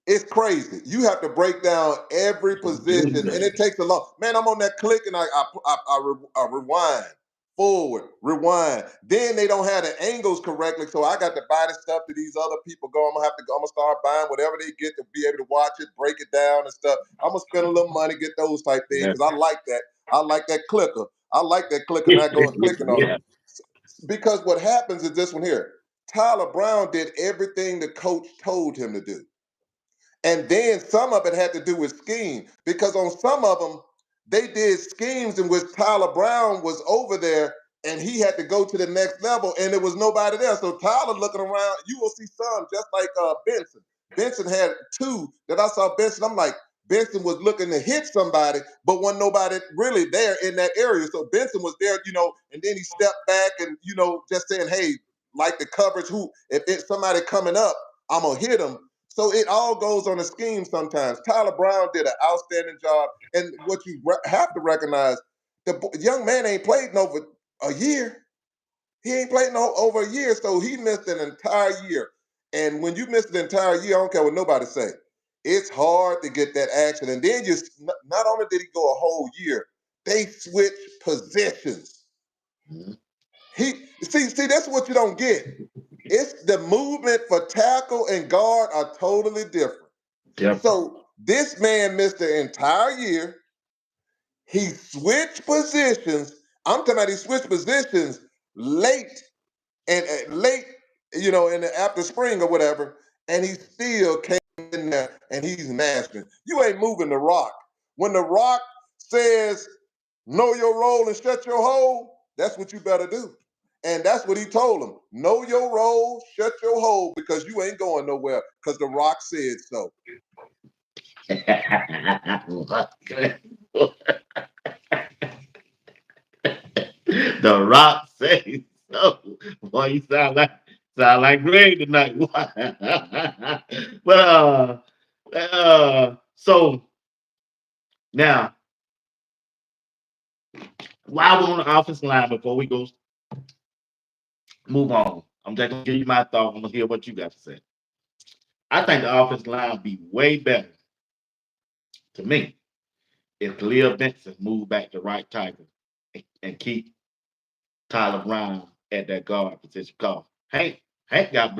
Speaker 2: It's crazy. You have to break down every position, and it takes a lot. Man, I'm on that click, and I rewind forward, rewind. Then they don't have the angles correctly, so I got to buy the stuff that these other people go. I'm gonna start buying whatever they get to be able to watch it, break it down and stuff. I'm gonna spend a little money, get those type things because I like that. I like that clicker. I like that clicker, not going clicking on it.
Speaker 1: Yeah.
Speaker 2: Because what happens is this one here. Tyler Brown did everything the coach told him to do. And then some of it had to do with scheme because on some of them, they did schemes in which Tyler Brown was over there and he had to go to the next level and there was nobody there. So Tyler looking around, you will see some just like Benson. Benson had two that I saw Benson. I'm like, Benson was looking to hit somebody, but wasn't nobody really there in that area. So Benson was there, and then he stepped back and, just saying, hey, like the coverage, if it's somebody coming up, I'm going to hit him. So it all goes on a scheme sometimes. Tyler Brown did an outstanding job. And what you have to recognize, the young man ain't played in over a year. He ain't played in over a year, so he missed an entire year. And when you miss an entire year, I don't care what nobody say. It's hard to get that action. And then not only did he go a whole year, they switched positions.
Speaker 1: Mhm.
Speaker 2: See, that's what you don't get. It's the movement for tackle and guard are totally different.
Speaker 1: Yep.
Speaker 2: So this man missed the entire year. He switched positions. I'm talking about he switched positions late late, in the after spring or whatever, and he still came in there and he's mastering. You ain't moving the rock. When the rock says know your role and shut your hole, that's what you better do. And that's what he told him. Know your role, shut your hole, because you ain't going nowhere, because the rock said so.
Speaker 1: The Rock says so. Boy, you sound like Greg tonight. But so now while we're on the offensive line, before we go move on, I'm just gonna give you my thought. I'm gonna hear what you got to say. I think the offensive line would be way better to me if Khalil Benson moved back to right tackle and keep Tyler Brown at that guard position. Cause Hank got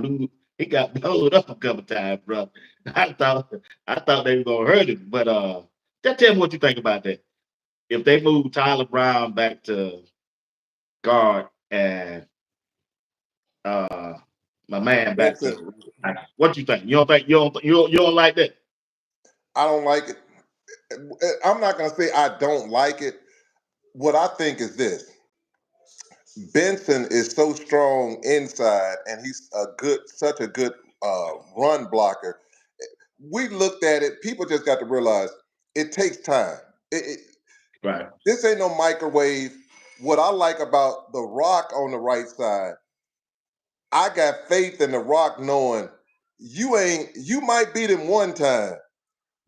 Speaker 1: he got blowed up a couple times, bro. I thought I thought they were gonna hurt him, but just tell me what you think about that. If they move Tyler Brown back to guard and uh my man back
Speaker 2: Benson,
Speaker 1: to what you think? You don't like that?
Speaker 2: I don't like it. I'm not going to say I don't like it. What I think is this. Benson is so strong inside, and he's such a good run blocker. We looked at it. People just got to realize it takes time.
Speaker 1: Right.
Speaker 2: This ain't no microwave. What I like about the Rock on the right side, I got faith in the Rock knowing you might beat him one time,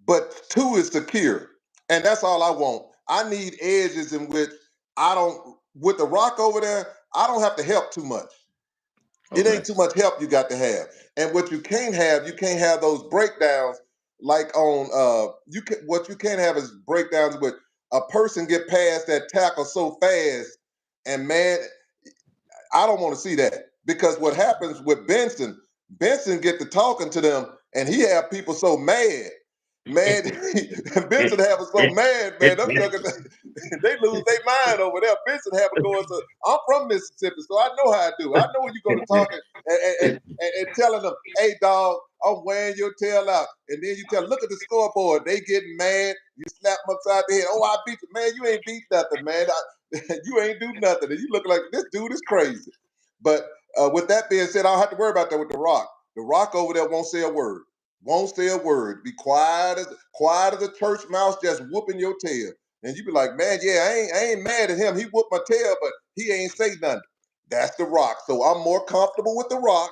Speaker 2: but two is secure. And that's all I want. I need edges in which with the Rock over there, I don't have to help too much. It
Speaker 1: Okay.
Speaker 2: ain't too much help you got to have. And what you can't have those breakdowns like on what you can't have is breakdowns with a person get past that tackle so fast, and man, I don't want to see that, because what happens with Benson get to talking to them and he have people so mad. Man, Benson have us so mad, man. Them suckers, they lose their mind over there. Benson have it going. So I'm from Mississippi, so I know how I do. I know when you go to talking and telling them, "Hey, dog, I'm wearing your tail out," and then you tell, "Look at the scoreboard." They getting mad. You slap them upside the head. "Oh, I beat you, man. You ain't beat nothing, man. You ain't do nothing." And you look like this dude is crazy. But with that being said, I don't have to worry about that with the Rock. The Rock over there won't say a word. Won't say a word. Be quiet as a church mouse, just whooping your tail. And you be like, man, yeah, I ain't mad at him. He whooped my tail, but he ain't say nothing. That's the Rock. So I'm more comfortable with the Rock.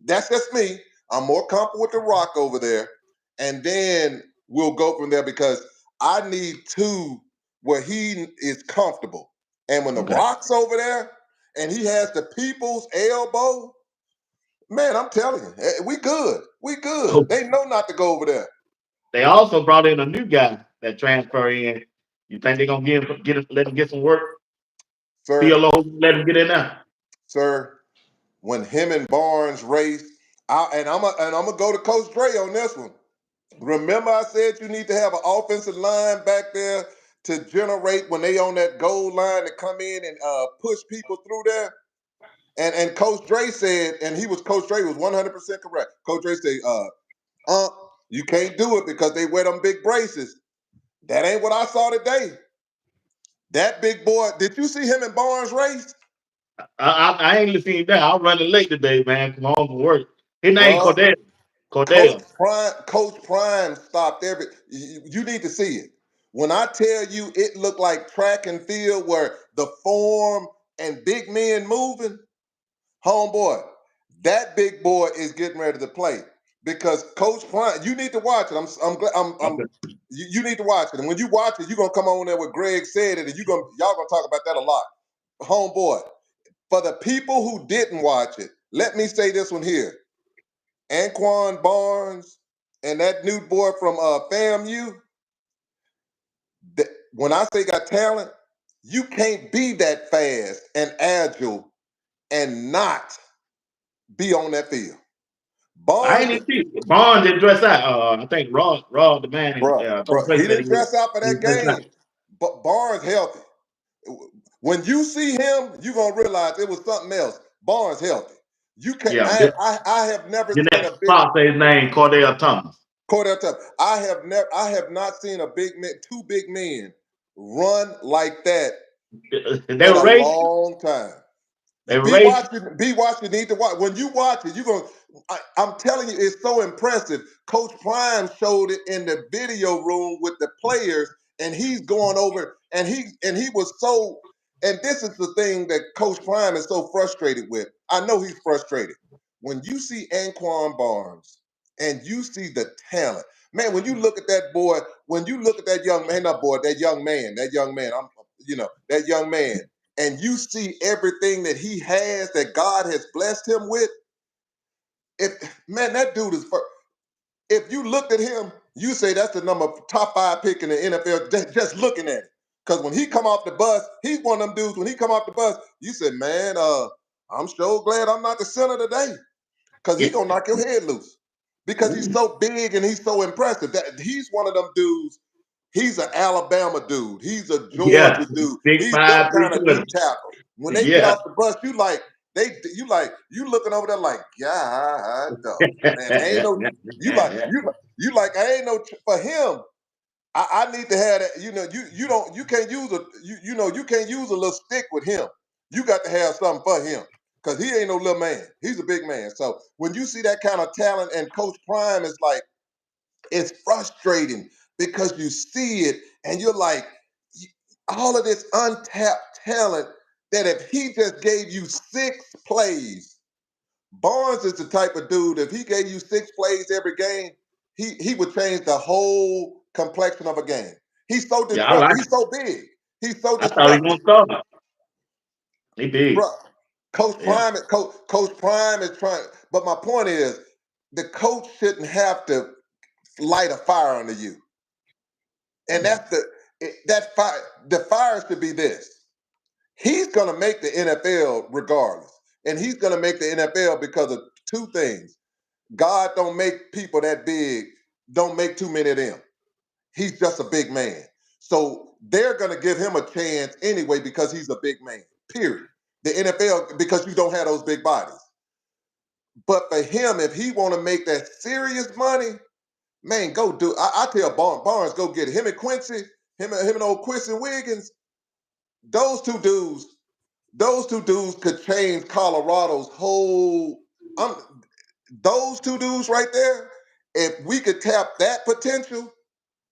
Speaker 2: That's just me. I'm more comfortable with the Rock over there. And then we'll go from there, because I need two where he is comfortable. And when the
Speaker 1: Okay.
Speaker 2: Rock's over there and he has the people's elbow, man, I'm telling you, we good. We good.
Speaker 1: Oh,
Speaker 2: They know not to go over there.
Speaker 1: they also brought in a new guy that transfer in. You think they're gonna let him get some work?
Speaker 2: Sir,
Speaker 1: PLO, let him get in there.
Speaker 2: sir, when him and Barnes raced, I'm gonna go to Coach Dre on this one. Remember, I said you need to have an offensive line back there to generate when they on that goal line to come in and push people through there. And Coach Dre said, and Coach Dre was 100% correct. Coach Dre said, you can't do it because they wear them big braces. That ain't what I saw today. That big boy, did you see him and Barnes race?
Speaker 1: I ain't seen that. I'm running late today, man. Come home from work. His name
Speaker 2: Bruh,
Speaker 1: Cordell. Cordell.
Speaker 2: Coach Prime stopped you need to see it. When I tell you it looked like track and field where the form and big men moving, homeboy, that big boy is getting ready to play because Coach Prime. You need to watch it. I'm glad.
Speaker 1: Okay.
Speaker 2: You need to watch it, and when you watch it, you're gonna come on there with Greg said it, and y'all gonna talk about that a lot, homeboy. For the people who didn't watch it, let me say this one here: Anquan Barnes and that new boy from FAMU. When I say got talent, you can't be that fast and agile and not be on that field.
Speaker 1: I
Speaker 2: Barnes,
Speaker 1: ain't even see it. Bond didn't dress out. I think Raw, the man,
Speaker 2: bro,
Speaker 1: Coach Ray
Speaker 2: he
Speaker 1: said
Speaker 2: didn't dress out for
Speaker 1: he
Speaker 2: that
Speaker 1: dressed out.
Speaker 2: game. But Barnes healthy. When you see him, you're gonna realize it was something else. Barnes healthy. You can
Speaker 1: Yeah,
Speaker 2: I have never
Speaker 1: the
Speaker 2: seen a
Speaker 1: next
Speaker 2: big
Speaker 1: spot say his name, Cordell Thomas.
Speaker 2: Cordell Tubb. I have not seen two big men run like that
Speaker 1: They
Speaker 2: in
Speaker 1: were
Speaker 2: a
Speaker 1: racing.
Speaker 2: long time.
Speaker 1: They were
Speaker 2: Be
Speaker 1: racing.
Speaker 2: watching, be watching, need to watch. When you watch it, I'm telling you, it's so impressive. Coach Prime showed it in the video room with the players, and he's going over, and he was so, and this is the thing that Coach Prime is so frustrated with. I know he's frustrated. When you see Anquan Barnes and you see the talent, man, when you look at that boy, when you look at that young man, not boy, that young man, that young man, and you see everything that he has that God has blessed him with, if man, that dude is if you looked at him, you say that's the top 5 pick in the NFL just looking at it. Because when he come off the bus, he's one of them dudes. When he come off the bus, you said, man, I'm so glad I'm not the center today. Because he
Speaker 1: Yeah,
Speaker 2: gonna knock your head loose. Because he's so big and he's so impressive. That he's one of them dudes. He's an Alabama dude. He's a
Speaker 1: yeah.
Speaker 2: Georgia dude.
Speaker 1: Six
Speaker 2: He's them
Speaker 1: five, three
Speaker 2: kind of D
Speaker 1: twenty.
Speaker 2: tackle. When they get
Speaker 1: Yeah.
Speaker 2: off the bus, you looking over there like, God, man, I ain't no you like I ain't no for him. I need to have that. You can't use you can't use a little stick with him. You got to have something for him because he ain't no little man. He's a big man. So when you see that kind of talent and Coach Prime is like, it's frustrating because you see it and you're like, all of this untapped talent that if he just gave you 6 plays, Barnes is the type of dude, if he gave you 6 plays every game, he would change the whole complexion of a game. He's so
Speaker 1: Yeah, I like
Speaker 2: disruptive. He's
Speaker 1: it.
Speaker 2: so big. He's so
Speaker 1: I thought he was
Speaker 2: disruptive.
Speaker 1: gonna start. He big.
Speaker 2: Bro, Coach
Speaker 1: Yeah.
Speaker 2: Prime, Coach Prime is trying, but my point is the coach shouldn't have to light a fire under you. And that's that fire. The fire should be this. He's going to make the NFL regardless. And he's going to make the NFL because of 2 things. God don't make people that big, don't make too many of them. He's just a big man. So they're going to give him a chance anyway because he's a big man, period. The NFL, because you don't have those big bodies. But for him, if he want to make that serious money, man, go do. I tell Barnes, go get it. Him and Quincy, him and old Quincy Wiggins, those two dudes, could change Colorado's whole. Um, those 2 dudes right there, if we could tap that potential,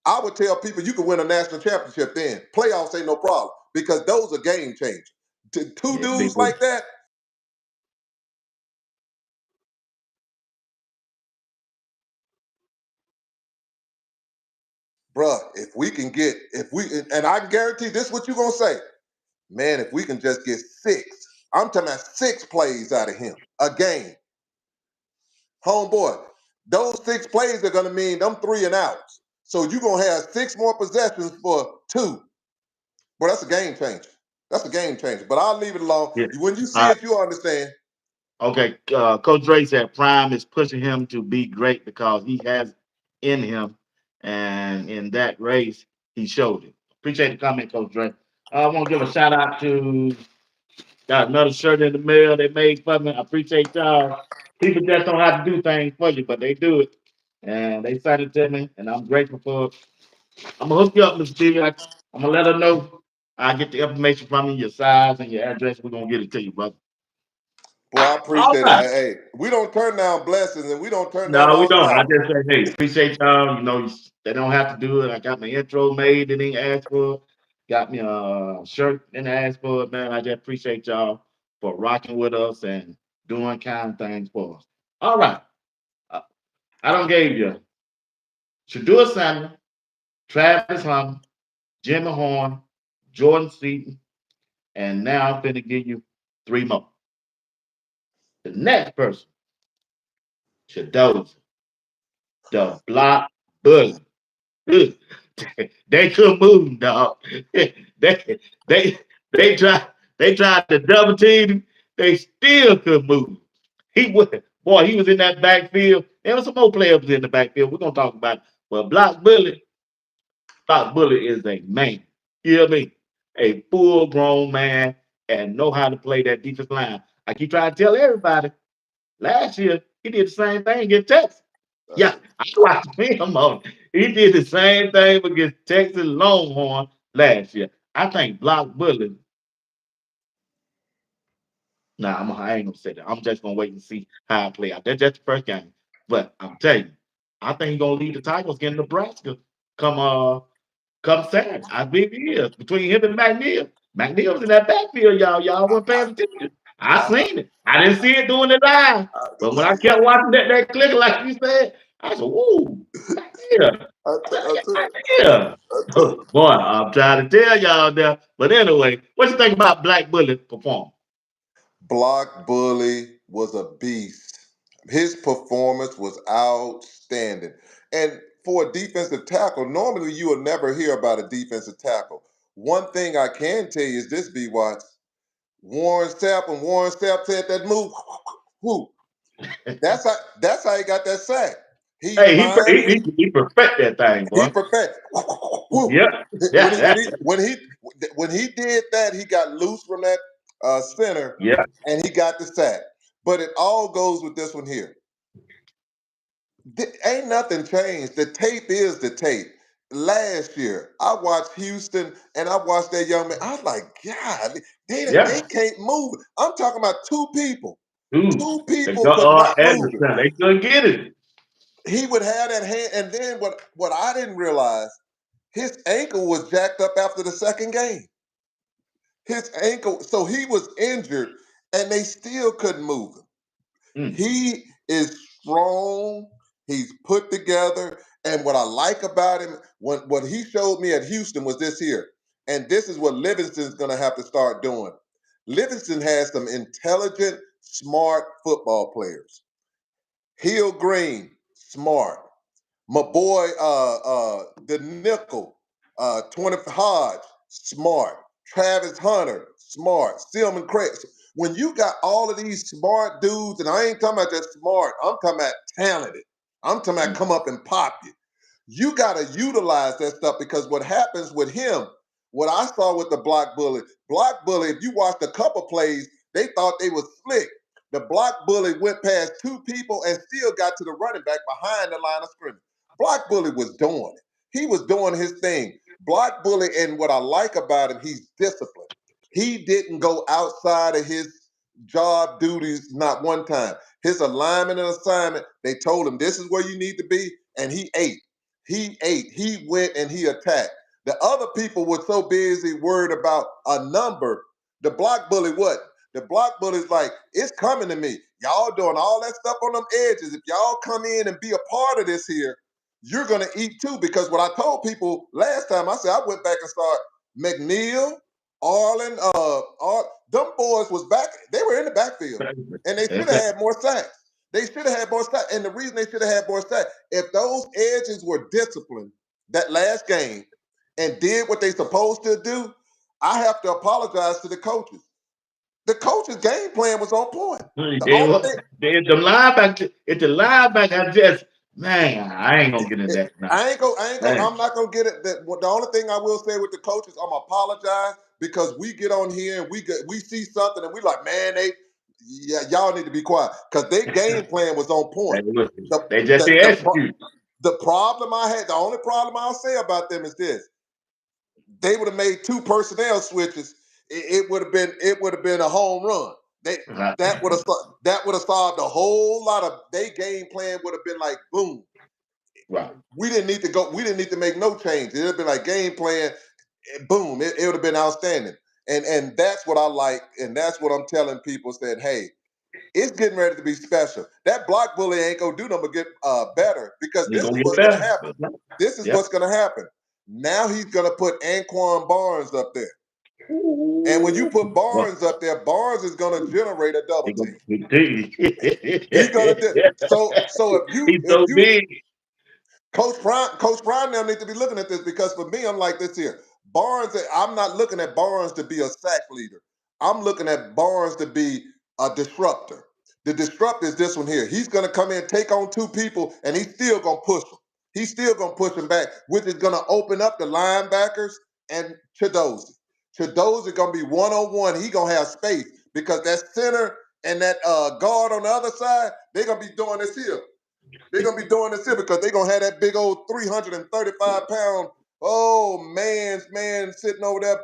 Speaker 2: I would tell people you could win a national championship then. Playoffs ain't no problem because those are game changers. Two
Speaker 1: Yeah, big
Speaker 2: dudes
Speaker 1: boy.
Speaker 2: like that, bruh, if we, and I guarantee this is what you're going to say, man, if we can just get 6, I'm talking about 6 plays out of him a game, homeboy, those 6 plays are going to mean them 3 and outs. So you're going to have 6 more possessions for 2. Well, that's a game changer. That's a game changer. But I'll leave it alone.
Speaker 1: Yeah.
Speaker 2: When you see
Speaker 1: Uh,
Speaker 2: it, you'll understand.
Speaker 1: okay. Coach Dre said Prime is pushing him to be great because he has in him, and in that race he showed it. Appreciate the comment, Coach Dre. I want to give a shout out to got another shirt in the mail they made for me. I appreciate y'all. People just don't have to do things for you, but they do it, and they sent it to me, and I'm grateful for it. I'm gonna hook you up, Mr. Stevie. I'm gonna let her know. I get the information from you, your size and your address. We're gonna get it to you, brother.
Speaker 2: Boy, I
Speaker 1: All
Speaker 2: appreciate it.
Speaker 1: right.
Speaker 2: Hey, we don't turn down blessings and we don't turn down
Speaker 1: No, we don't. I
Speaker 2: hospitality.
Speaker 1: just say, hey, appreciate y'all. They don't have to do it. I got my intro made. They didn't ask for it. Got me a shirt. Didn't ask for it, man. I just appreciate y'all for rocking with us and doing kind things for us. All right. Uh, I don't gave you Shadur Sanders, Travis Hunter, Jimmy Horn, Jordan Seaton, and now I'm finna give you three more. The next person, Shadows, the block bully. Ugh. They couldn't move, dog. they they they tried to double team him. They still couldn't move. He was in that backfield. There was some more players in the backfield. We're gonna talk about it. But Block Bully is a man. You hear me? A full grown man and know how to play that defense line. I keep trying to tell everybody. Last year he did the same thing against Texas. Yeah, I watched film on it. He did the same thing against Texas Longhorn last year. I think Block Bully. Nah, I ain't gonna say that. I'm just gonna wait and see how I play out. That's just the first game. But I'm telling you, I think he's gonna lead the Tigers against Nebraska come come Saturday. I believe he is. Between him and McNeil. McNeil was in that backfield, y'all. Y'all weren't paying attention. I
Speaker 2: I,
Speaker 1: seen it. I didn't see it doing it live. But when I kept watching that clicker, like you said, I said, "Ooh, McNeil." I said,
Speaker 2: I tell
Speaker 1: "Yeah."
Speaker 2: I tell you,
Speaker 1: Boy, I'm trying to tell y'all there. But anyway, what you think about Black Bullet performance?
Speaker 2: Block Bully was a beast. His performance was outstanding. And for a defensive tackle, normally you will never hear about a defensive tackle. One thing I can tell you is this, B. Watts. Warren Sapp, when Warren Sapp said that move, whoo, that's how he got that sack. He
Speaker 1: Hey,
Speaker 2: lined
Speaker 1: he perfect that thing,
Speaker 2: he
Speaker 1: boy.
Speaker 2: perfect.
Speaker 1: Yep.
Speaker 2: When he
Speaker 1: Yeah.
Speaker 2: when he did that, he got loose from that center
Speaker 1: Yeah.
Speaker 2: and he got the sack. But it all goes with this one here. Ain't nothing changed. The tape is the tape. Last year, I watched Houston and I watched that young man. I was like, God, they
Speaker 1: Yeah.
Speaker 2: can't move. I'm talking about two people.
Speaker 1: Dude,
Speaker 2: Two
Speaker 1: they
Speaker 2: people
Speaker 1: got
Speaker 2: could not move it.
Speaker 1: Anderson. They couldn't get it.
Speaker 2: He would have that hand, and then what I didn't realize, his ankle was jacked up after the second game. His ankle, so he was injured, and they still couldn't move him.
Speaker 1: Mm,
Speaker 2: He is strong. He's put together. And what I like about him, what he showed me at Houston was this here. And this is what Livingston's going to have to start doing. Livingston has some intelligent, smart football players. Hill Green, smart. My boy, the nickel, 20 Hodge, smart. Travis Hunter, smart. Stillman Craig. When you got all of these smart dudes, and I ain't talking about just smart, I'm talking about talented. I'm talking about
Speaker 1: mm,
Speaker 2: come up and pop you. You got to utilize that stuff because what happens with him, what I saw with the block bully, if you watched a couple plays, they thought they was slick. The block bully went past two people and still got to the running back behind the line of scrimmage. Block Bully was doing it. He was doing his thing. Block Bully, and what I like about him, he's disciplined. He didn't go outside of his job duties not one time. His alignment and assignment, they told him this is where you need to be, and he ate. He ate. He went and he attacked. The other people were so busy worried about a number. The block bully what? The block bully's like, it's coming to me. Y'all doing all that stuff on them edges. If y'all come in and be a part of this here, you're gonna eat too. Because what I told people last time, I said I went back and started McNeil, Arlen, them boys was back. They were in the backfield, and they should have
Speaker 1: okay.
Speaker 2: had more sacks. They should have had more sacks. And the reason they should have had more sacks, if those edges were disciplined that last game and did what they supposed to do, I have to apologize to the coaches. The coach's game plan was on point. The
Speaker 1: They
Speaker 2: only
Speaker 1: were,
Speaker 2: thing
Speaker 1: it's the linebacker. I just, man, I ain't gonna get in that now. Man,
Speaker 2: I'm not gonna get it. The only thing I will say with the coaches, I'm apologize because we get on here and we see something and we like, man, y'all need to be quiet because their game plan was on point. The
Speaker 1: they just
Speaker 2: the
Speaker 1: didn't
Speaker 2: the, pro-
Speaker 1: execute.
Speaker 2: the problem I had, the only problem I'll say about them is this: they would have made two personnel switches. It would have been a home run. They
Speaker 1: Right.
Speaker 2: that would have solved a whole lot of their game plan. Would have been like boom.
Speaker 1: Right.
Speaker 2: We didn't need to go. We didn't need to make no change. It would have been like game plan. Boom. It would have been outstanding. And that's what I like. And that's what I'm telling people. Said, hey, it's getting ready to be special. That block bully ain't gonna do nothing but get better because
Speaker 1: They
Speaker 2: this
Speaker 1: gonna
Speaker 2: is
Speaker 1: get
Speaker 2: what's gonna
Speaker 1: better.
Speaker 2: happen. This is
Speaker 1: Yep.
Speaker 2: what's gonna happen. Now he's gonna put Anquan Barnes up there. And when you
Speaker 1: Ooh.
Speaker 2: put
Speaker 1: Well,
Speaker 2: Barnes up there, Barnes is gonna generate a double
Speaker 1: they gonna,
Speaker 2: team.
Speaker 1: he,
Speaker 2: He's gonna do so
Speaker 1: he's
Speaker 2: if
Speaker 1: so
Speaker 2: you
Speaker 1: big.
Speaker 2: Coach Brown now need to be looking at this because for me, I'm like this here. Barnes, I'm not looking at Barnes to be a sack leader. I'm looking at Barnes to be a disruptor. The disruptor is this one here. He's gonna come in, take on two people, and he's still gonna push them. He's still gonna push them back, which is gonna open up the linebackers and Chidozie. Chidozie gonna be one-on-one. He gonna have space because that center and that guard on the other side, they're gonna be doing this here. They're gonna be doing this here because they're gonna have that big old 335-pound, oh man sitting over there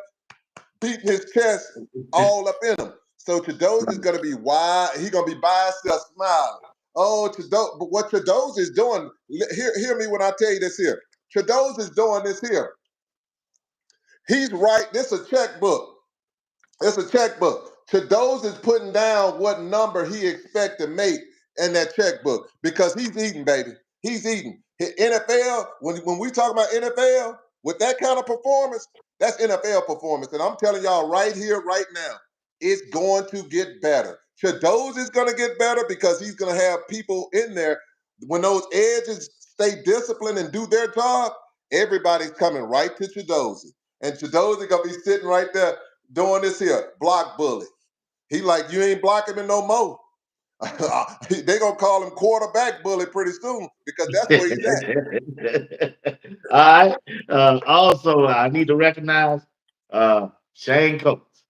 Speaker 2: beating his chest all up in him. So Chidozie is gonna be wide, he's gonna be by himself smiling. Oh, Chidozie, but what Chidozie is doing, hear me when I tell you this here. Chidozie is doing this here. He's right, this is a checkbook. It's a checkbook. Chidozie is putting down what number he expect to make in that checkbook because he's eating, baby. He's eating. NFL, when we talk about NFL, with that kind of performance, that's NFL performance. And I'm telling y'all right here, right now, it's going to get better. Chidozie is going to get better because he's going to have people in there. When those edges stay disciplined and do their job, everybody's coming right to Chidozie. And Chidozie going to be sitting right there doing this here, block bully. He like, you ain't blocking me no more. They gonna call him quarterback bully pretty soon because that's where he's at.
Speaker 1: All right. Also, I need to recognize Shane Coates.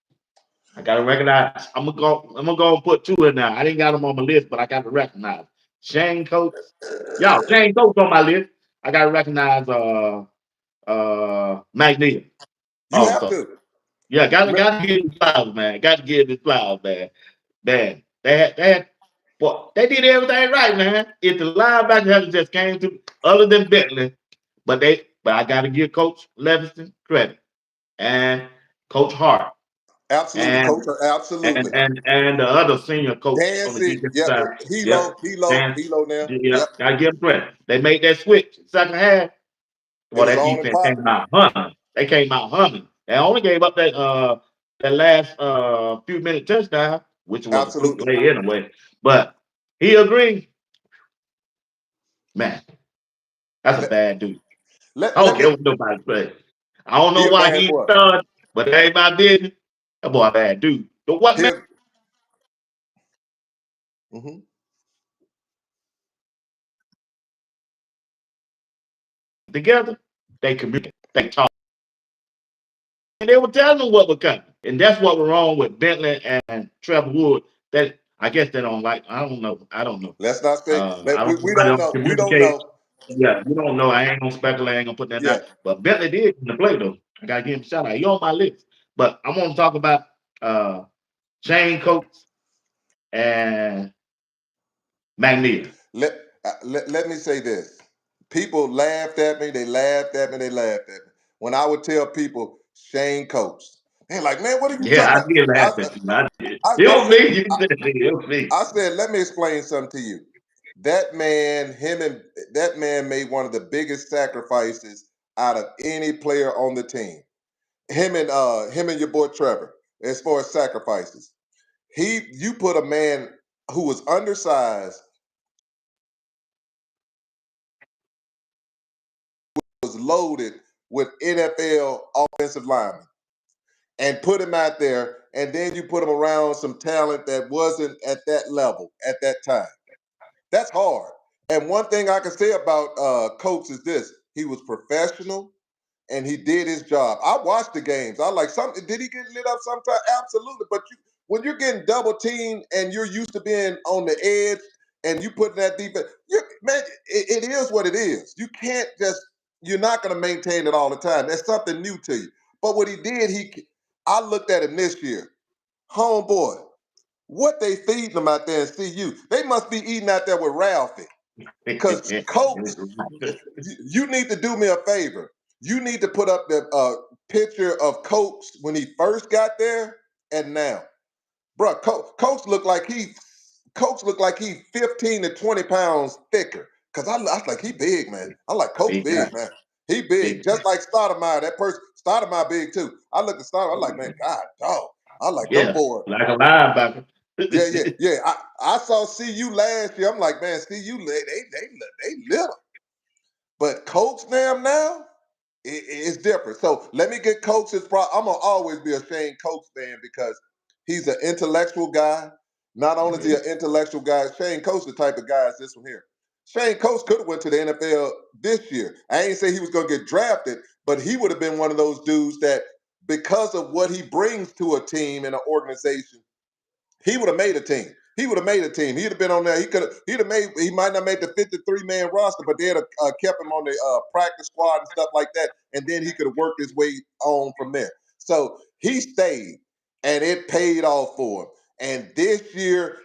Speaker 1: I gotta recognize. I'm gonna go and put two in now. I didn't got them on my list, but I got to recognize Shane Coates. Y'all, Shane Coates on my list. I gotta recognize McNeil
Speaker 2: You have
Speaker 1: also.
Speaker 2: to.
Speaker 1: Yeah, gotta give him flowers, man. Got to give him flowers, man. Man, well, they did everything right, man. If the linebacker had just came to, other than Bentley, but I got to give Coach Levinson credit and Coach Hart
Speaker 2: Absolutely,
Speaker 1: and
Speaker 2: coach. Absolutely.
Speaker 1: and the other senior coach on the
Speaker 2: Dancy,
Speaker 1: defensive
Speaker 2: yep.
Speaker 1: side. Yep, and
Speaker 2: Hilo now.
Speaker 1: yeah,
Speaker 2: Yep.
Speaker 1: gotta give them credit. They made that switch second half.
Speaker 2: It
Speaker 1: Well,
Speaker 2: was
Speaker 1: that
Speaker 2: on and
Speaker 1: defense came
Speaker 2: popping.
Speaker 1: out humming. They came out humming. They only gave up that last few minute touchdown, which was a fluke
Speaker 2: Absolutely.
Speaker 1: play anyway. But he agreed, man, that's a
Speaker 2: Let,
Speaker 1: bad dude. I don't
Speaker 2: let me
Speaker 1: care what nobody say. I don't know
Speaker 2: he a
Speaker 1: why
Speaker 2: bad
Speaker 1: he
Speaker 2: boy.
Speaker 1: started, but that ain't my business. That boy a bad dude. But what man
Speaker 2: Here. Mm-hmm.
Speaker 1: together, they communicate, they talk. And they were telling them what was coming. And that's what was wrong with Bentley and Trevor Wood. That I guess they don't like. I don't know. I don't know.
Speaker 2: Let's not say
Speaker 1: I don't know
Speaker 2: we
Speaker 1: how they
Speaker 2: don't
Speaker 1: don't
Speaker 2: know. We don't
Speaker 1: communicate.
Speaker 2: know.
Speaker 1: Yeah, you don't know. I ain't gonna speculate. I ain't gonna put that
Speaker 2: Yeah.
Speaker 1: down. But Bentley did in the play though. I gotta give him a shout out. He on my list. But I want to talk about Shane Coates and McNeil.
Speaker 2: Let me say this. People laughed at me. They laughed at me. They laughed at me. When I would tell people Shane Coates, they're like, man, what are you
Speaker 1: Yeah,
Speaker 2: talking
Speaker 1: I
Speaker 2: about?
Speaker 1: did laugh at you. I did.
Speaker 2: I,
Speaker 1: It
Speaker 2: I
Speaker 1: was
Speaker 2: said,
Speaker 1: me. You said it was me.
Speaker 2: I said, let me explain something to you. That man, that man made one of the biggest sacrifices out of any player on the team. Him and your boy Trevor, as far as sacrifices. You put a man who was undersized, was loaded with NFL offensive linemen. and put him out there, and then you put him around some talent that wasn't at that level at that time. That's hard. And one thing I can say about Coach is this: he was professional and he did his job. I watched the games. I like something. Did he get lit up sometime? Absolutely. But when you're getting double teamed and you're used to being on the edge and you put that defense, man, it is what it is. You can't just. You're not going to maintain it all the time. That's something new to you. But what he did, I looked at him this year, homeboy. What they feeding them out there in CU? They must be eating out there with Ralphie. Because Coach, you need to do me a favor. You need to put up the picture of Coach when he first got there and now. Bro, Coach looked like he 15 to 20 pounds thicker. Cause I was like, he big, man. I like Coach
Speaker 1: Big
Speaker 2: big,
Speaker 1: time.
Speaker 2: man. He big,
Speaker 1: Big
Speaker 2: just
Speaker 1: time.
Speaker 2: like Stoudemire. That person, Stoudemire big too. I looked at Stoudemire, I'm like, man, God, dog. I like them
Speaker 1: Yeah,
Speaker 2: boys.
Speaker 1: like a linebacker.
Speaker 2: Yeah. I saw CU last year. I'm like, man, CU, they little. But Coach now, it's different. So let me get Coach's I'm gonna always be a Shane Coach fan because he's an intellectual guy. Not only is he an intellectual guy, Shane Coach the type of guy is this one here. Shane Coach could have went to the NFL this year. I ain't say he was gonna get drafted, but he would have been one of those dudes that because of what he brings to a team and an organization, he would have made a team. He would have made a team. He'd have been on there. He'd have made. He might not make the 53-man roster, but they'd have kept him on the practice squad and stuff like that. And then he could have worked his way on from there. So he stayed, and it paid off for him. And this year,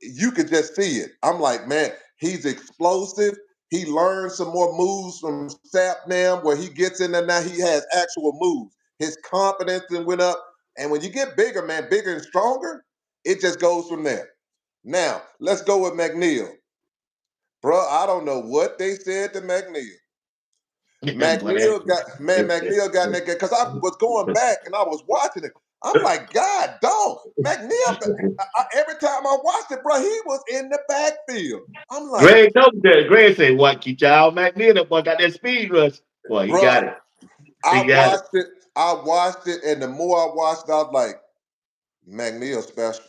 Speaker 2: you could just see it. I'm like, man, he's explosive. He learned some more moves from Sapnam, where he gets in there now. He has actual moves. His confidence then went up. And when you get bigger, man, bigger and stronger, it just goes from there. Now, let's go with McNeil. Bro, I don't know what they said to McNeil. McNeil got in that game because I was going back and I was watching it. I'm like, God, dog, McNeil. Every time I watched it, bro, he was in the backfield. I'm like,
Speaker 1: Greg knows that. Greg say, "What? Keep y'all McNeil? That boy got that speed rush. Boy, he
Speaker 2: bro,
Speaker 1: got it.
Speaker 2: I
Speaker 1: He got it.
Speaker 2: watched it. And the more I watched it, I was like, McNeil special.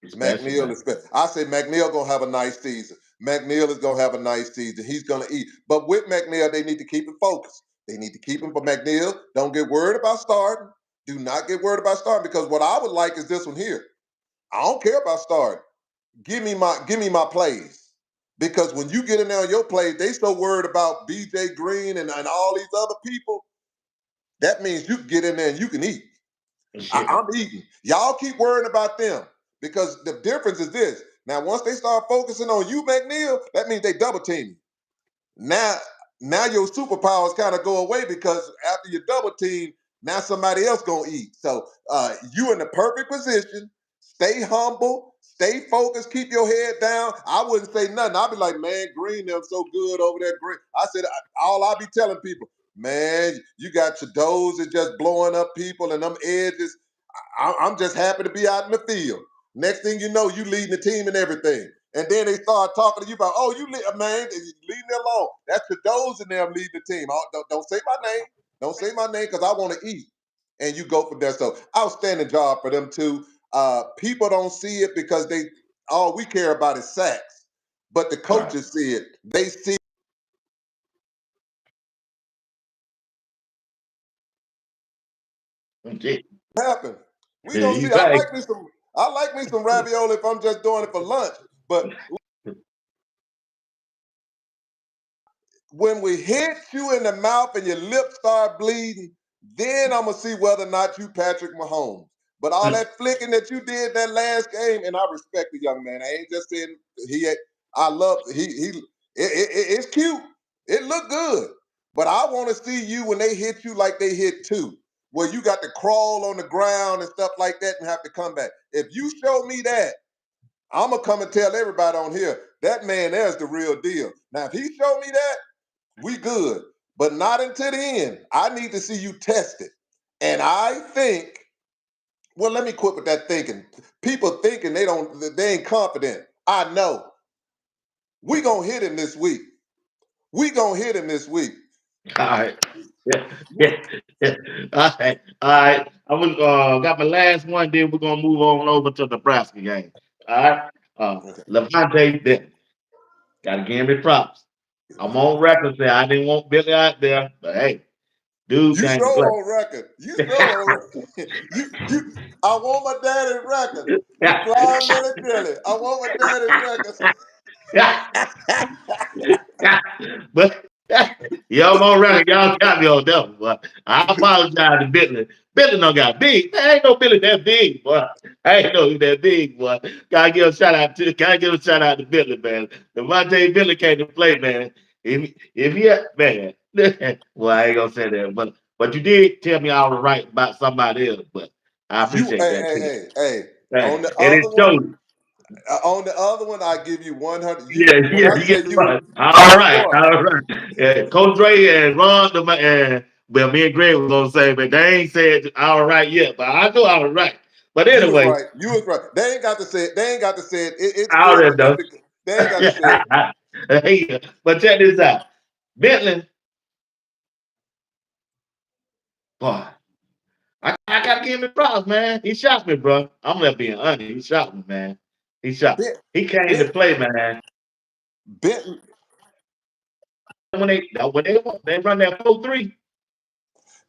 Speaker 1: He's special,
Speaker 2: McNeil
Speaker 1: man.
Speaker 2: is special. I say McNeil gonna have a nice season. McNeil is gonna have a nice season. He's gonna eat. But with McNeil, they need to keep him focused. They need to keep him for McNeil. Don't get worried about starting. Do not get worried about starting because what I would like is this one here. I don't care about starting. Give me my plays. Because when you get in there on your plays, they so worried about BJ Green and all these other people. That means you can get in there and you can eat.
Speaker 1: Yeah.
Speaker 2: I'm eating. Y'all keep worrying about them because the difference is this. Now, once they start focusing on you, McNeil, that means they double team you. Now, now your superpowers kind of go away because after you double team, now somebody else gonna eat. So you in the perfect position. Stay humble, stay focused, keep your head down. I wouldn't say nothing. I'd be like, man, Green, them so good over there. Green. I said, all I be telling people, man, you got your doors and just blowing up people and them edges. I'm just happy to be out in the field. Next thing you know, you leading the team and everything. And then they start talking to you about, oh, man, leave me alone. That's the doors in them leading the team. Don't say my name. Don't say my name because I want to eat. And you go from there. So outstanding job for them too. People don't see it because all we care about is sacks. But the
Speaker 1: Right.
Speaker 2: coaches see it. They see
Speaker 1: Okay.
Speaker 2: it happen. We gonna see.
Speaker 1: You right.
Speaker 2: I like me some ravioli if I'm just doing it for lunch. But when we hit you in the mouth and your lips start bleeding, then I'm gonna see whether or not you Patrick Mahomes. But all that flicking that you did that last game, and I respect the young man. I ain't just saying he. I love it's cute. It looked good, but I want to see you when they hit you like they hit two, where you got to crawl on the ground and stuff like that and have to come back. If you show me that, I'm gonna come and tell everybody on here that man there's the real deal. Now, if he show me that, we good, but not until the end. I need to see you test it. And I think, well, let me quit with that thinking. People thinking they ain't confident. I know. We gonna hit him this week. We gonna hit him this week.
Speaker 1: All right. Yeah, yeah, yeah. All right, all right. I was got my last one. Then we're gonna move on over to the Nebraska game. All right.
Speaker 2: Okay.
Speaker 1: Levante Bentley. Gotta give me props. I'm on record saying I didn't want Billy out there, but hey, dude
Speaker 2: You
Speaker 1: came to play.
Speaker 2: sure on record. You sure on record. You I want my daddy's record. You flying Billy Billy. I want my daddy's
Speaker 1: But y'all on record, y'all got me on that one, but I apologize to Bentley. Bentley don't got big. Man, ain't no Billy that big, boy. I ain't know he that big, boy. Gotta give a shout out to Bentley, man. The Monte Bentley came to play, man. If he man, well, I ain't gonna say that, but you did tell me I was right about somebody else, but I
Speaker 2: You
Speaker 1: appreciate that too.
Speaker 2: hey.
Speaker 1: Man,
Speaker 2: On the
Speaker 1: and it
Speaker 2: other one,
Speaker 1: showed.
Speaker 2: I give you 100. You
Speaker 1: Yeah,
Speaker 2: when
Speaker 1: yeah,
Speaker 2: I
Speaker 1: you
Speaker 2: say
Speaker 1: get the
Speaker 2: you
Speaker 1: money. All
Speaker 2: guess
Speaker 1: right,
Speaker 2: what?
Speaker 1: all right. Yeah, Coach Dre and Ron, and well, me and Greg was gonna say, but they ain't said all right yet. But I know I was right. But
Speaker 2: You was
Speaker 1: anyway,
Speaker 2: right. You was right. They ain't got to say it. They ain't got to say it. It's
Speaker 1: I
Speaker 2: good for
Speaker 1: already
Speaker 2: them.
Speaker 1: know.
Speaker 2: They ain't got to say it.
Speaker 1: Hey, but check this out, Bentley, boy, I gotta give him the props, man. He shot me, bro. I'm not being honest. He shot me, man. He shot.
Speaker 2: Bent,
Speaker 1: He came to
Speaker 2: bent,
Speaker 1: play, man.
Speaker 2: bent.
Speaker 1: When they run that 4-3,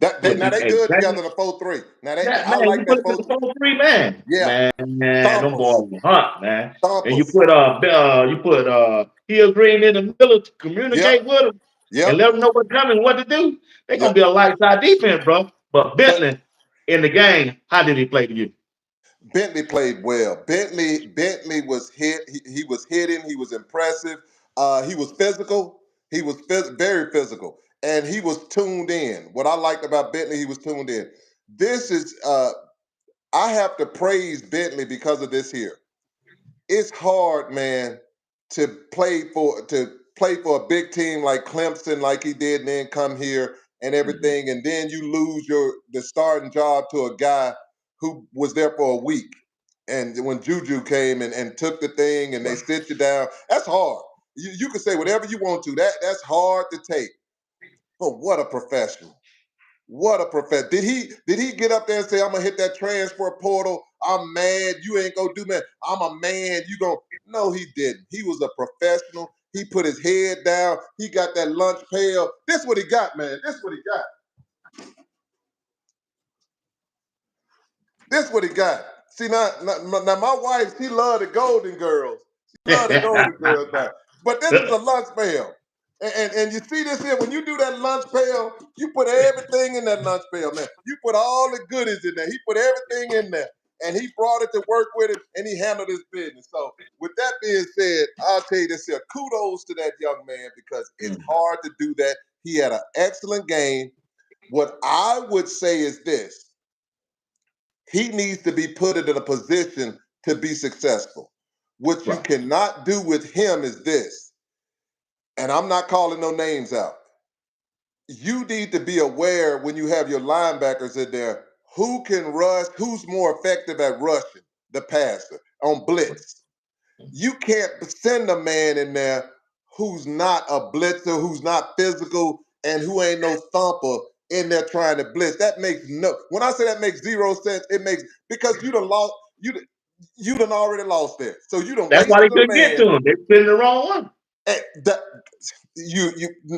Speaker 1: what
Speaker 2: Now
Speaker 1: you
Speaker 2: they
Speaker 1: hey,
Speaker 2: good together in the 4-3. Now
Speaker 1: that
Speaker 2: I
Speaker 1: man, you
Speaker 2: like
Speaker 1: put
Speaker 2: that
Speaker 1: it to the
Speaker 2: 4-3.
Speaker 1: 4-3 man.
Speaker 2: Yeah,
Speaker 1: Man, them
Speaker 2: thumpers,
Speaker 1: boys will hunt, man. And
Speaker 2: thumpers.
Speaker 1: you put Hill Green in the middle to
Speaker 2: Yep,
Speaker 1: communicate with them and
Speaker 2: yep,
Speaker 1: let them know what's coming, what to do. They're gonna
Speaker 2: yep.
Speaker 1: be a light side defense, bro. But
Speaker 2: But
Speaker 1: Bentley in the game, how did he play to you?
Speaker 2: Bentley played well. Bentley was hit. He was hitting. He was impressive. He was physical. He was very physical, and he was tuned in. What I liked about Bentley, he was tuned in. This is I have to praise Bentley because of this here. It's hard, man, to play for a big team like Clemson, like he did, and then come here and
Speaker 1: Mhm.
Speaker 2: everything, and then you lose the starting job to a guy who was there for a week. And when Juju came and took the thing and they
Speaker 1: Right.
Speaker 2: sit you down, that's hard. You can say whatever you want to. That's hard to take. But what a professional. What a professional. Did he get up there and say, I'm gonna hit that transfer portal? I'm mad. You ain't gonna do that. I'm a man. You gonna no, he didn't. He was a professional. He put his head down. He got that lunch pail. This what he got, man. This what he got. This what he got. See now my wife, she love the Golden Girls. She love the Golden Girls now. But this is a lunch pail. And you see this here, when you do that lunch pail, you put everything in that lunch pail, man. You put all the goodies in there. He put everything in there. And he brought it to work with him and he handled his business. So with that being said, I'll tell you this here. Kudos to that young man because it's
Speaker 1: Mhm.
Speaker 2: hard to do that. He had an excellent game. What I would say is this. He needs to be put in a position to be successful. What you
Speaker 1: Right.
Speaker 2: cannot do with him is this, and I'm not calling no names out. You need to be aware when you have your linebackers in there who can rush, who's more effective at rushing the passer on blitz. You can't send a man in there who's not a blitzer, who's not physical, and who ain't no thumper in there trying to blitz. That makes no. When I say that makes zero sense, it makes because you done lost. You done already lost there. So you done
Speaker 1: That's why they
Speaker 2: wasted a
Speaker 1: couldn't get
Speaker 2: man.
Speaker 1: to him. They put in the wrong one.
Speaker 2: And you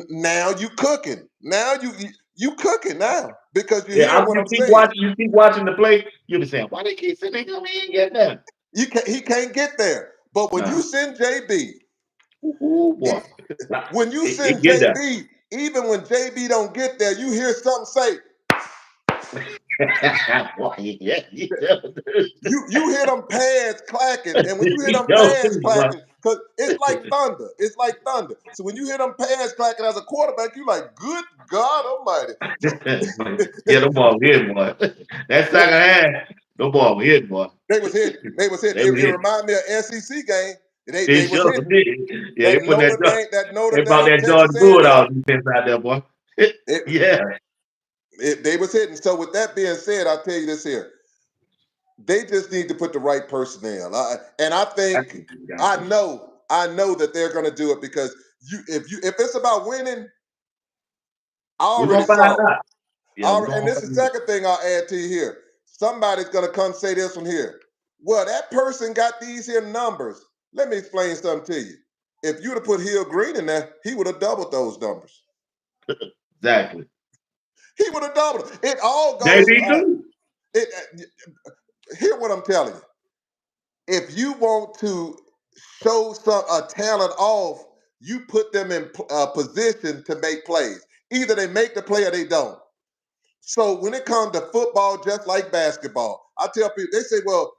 Speaker 2: now you cooking. Now you cooking now because you
Speaker 1: Yeah,
Speaker 2: hear
Speaker 1: I,
Speaker 2: what
Speaker 1: you
Speaker 2: I'm
Speaker 1: keep
Speaker 2: saying.
Speaker 1: watching. You keep watching the play. You'll be saying, "Why they keep sending him? He ain't getting there."
Speaker 2: He can't get there. But when you
Speaker 1: Nah.
Speaker 2: send JB,
Speaker 1: Ooh, boy.
Speaker 2: when you
Speaker 1: It
Speaker 2: send
Speaker 1: get there.
Speaker 2: JB, even when JB don't get there, you hear something say,
Speaker 1: Boy, yeah, he does.
Speaker 2: you hear them pads clacking. And when you hear
Speaker 1: He
Speaker 2: them
Speaker 1: does
Speaker 2: pads
Speaker 1: too, boy.
Speaker 2: clacking, because it's like thunder. It's like thunder. So when you hear them pads clacking as a quarterback, you like, good God Almighty. So
Speaker 1: Yeah, the ball hit, boy. That second half, the ball hit, boy.
Speaker 2: they was hitting. They was hitting.
Speaker 1: They were
Speaker 2: It
Speaker 1: hit.
Speaker 2: reminded me of SEC game.
Speaker 1: They
Speaker 2: They was
Speaker 1: sure
Speaker 2: hitting.
Speaker 1: did. Yeah, they put
Speaker 2: That Notre
Speaker 1: they brought
Speaker 2: Dame,
Speaker 1: that
Speaker 2: Texas
Speaker 1: Georgia Bulldog
Speaker 2: A&M.
Speaker 1: defense out there, boy.
Speaker 2: It,
Speaker 1: Yeah.
Speaker 2: they was hitting. So with that being said, I'll tell you this here. They just need to put the right personnel. And I
Speaker 1: That's
Speaker 2: think
Speaker 1: what you got to do.
Speaker 2: I know that they're going to do it because if it's about winning, I
Speaker 1: We're
Speaker 2: already
Speaker 1: gonna find
Speaker 2: saw.
Speaker 1: out. Yeah, we're
Speaker 2: And
Speaker 1: gonna
Speaker 2: this is the
Speaker 1: find out.
Speaker 2: second thing I'll add to you here. Somebody's gonna come say this one here. Well, that person got these here numbers. Let me explain something to you. If you'd have put Hill Green in there, he would have doubled those numbers.
Speaker 1: Exactly.
Speaker 2: He would have doubled them. It all goes.
Speaker 1: Maybe too.
Speaker 2: It, hear what I'm telling you. If you want to show some a talent off, you put them in position to make plays. Either they make the play or they don't. So when it comes to football, just like basketball, I tell people, they say, well,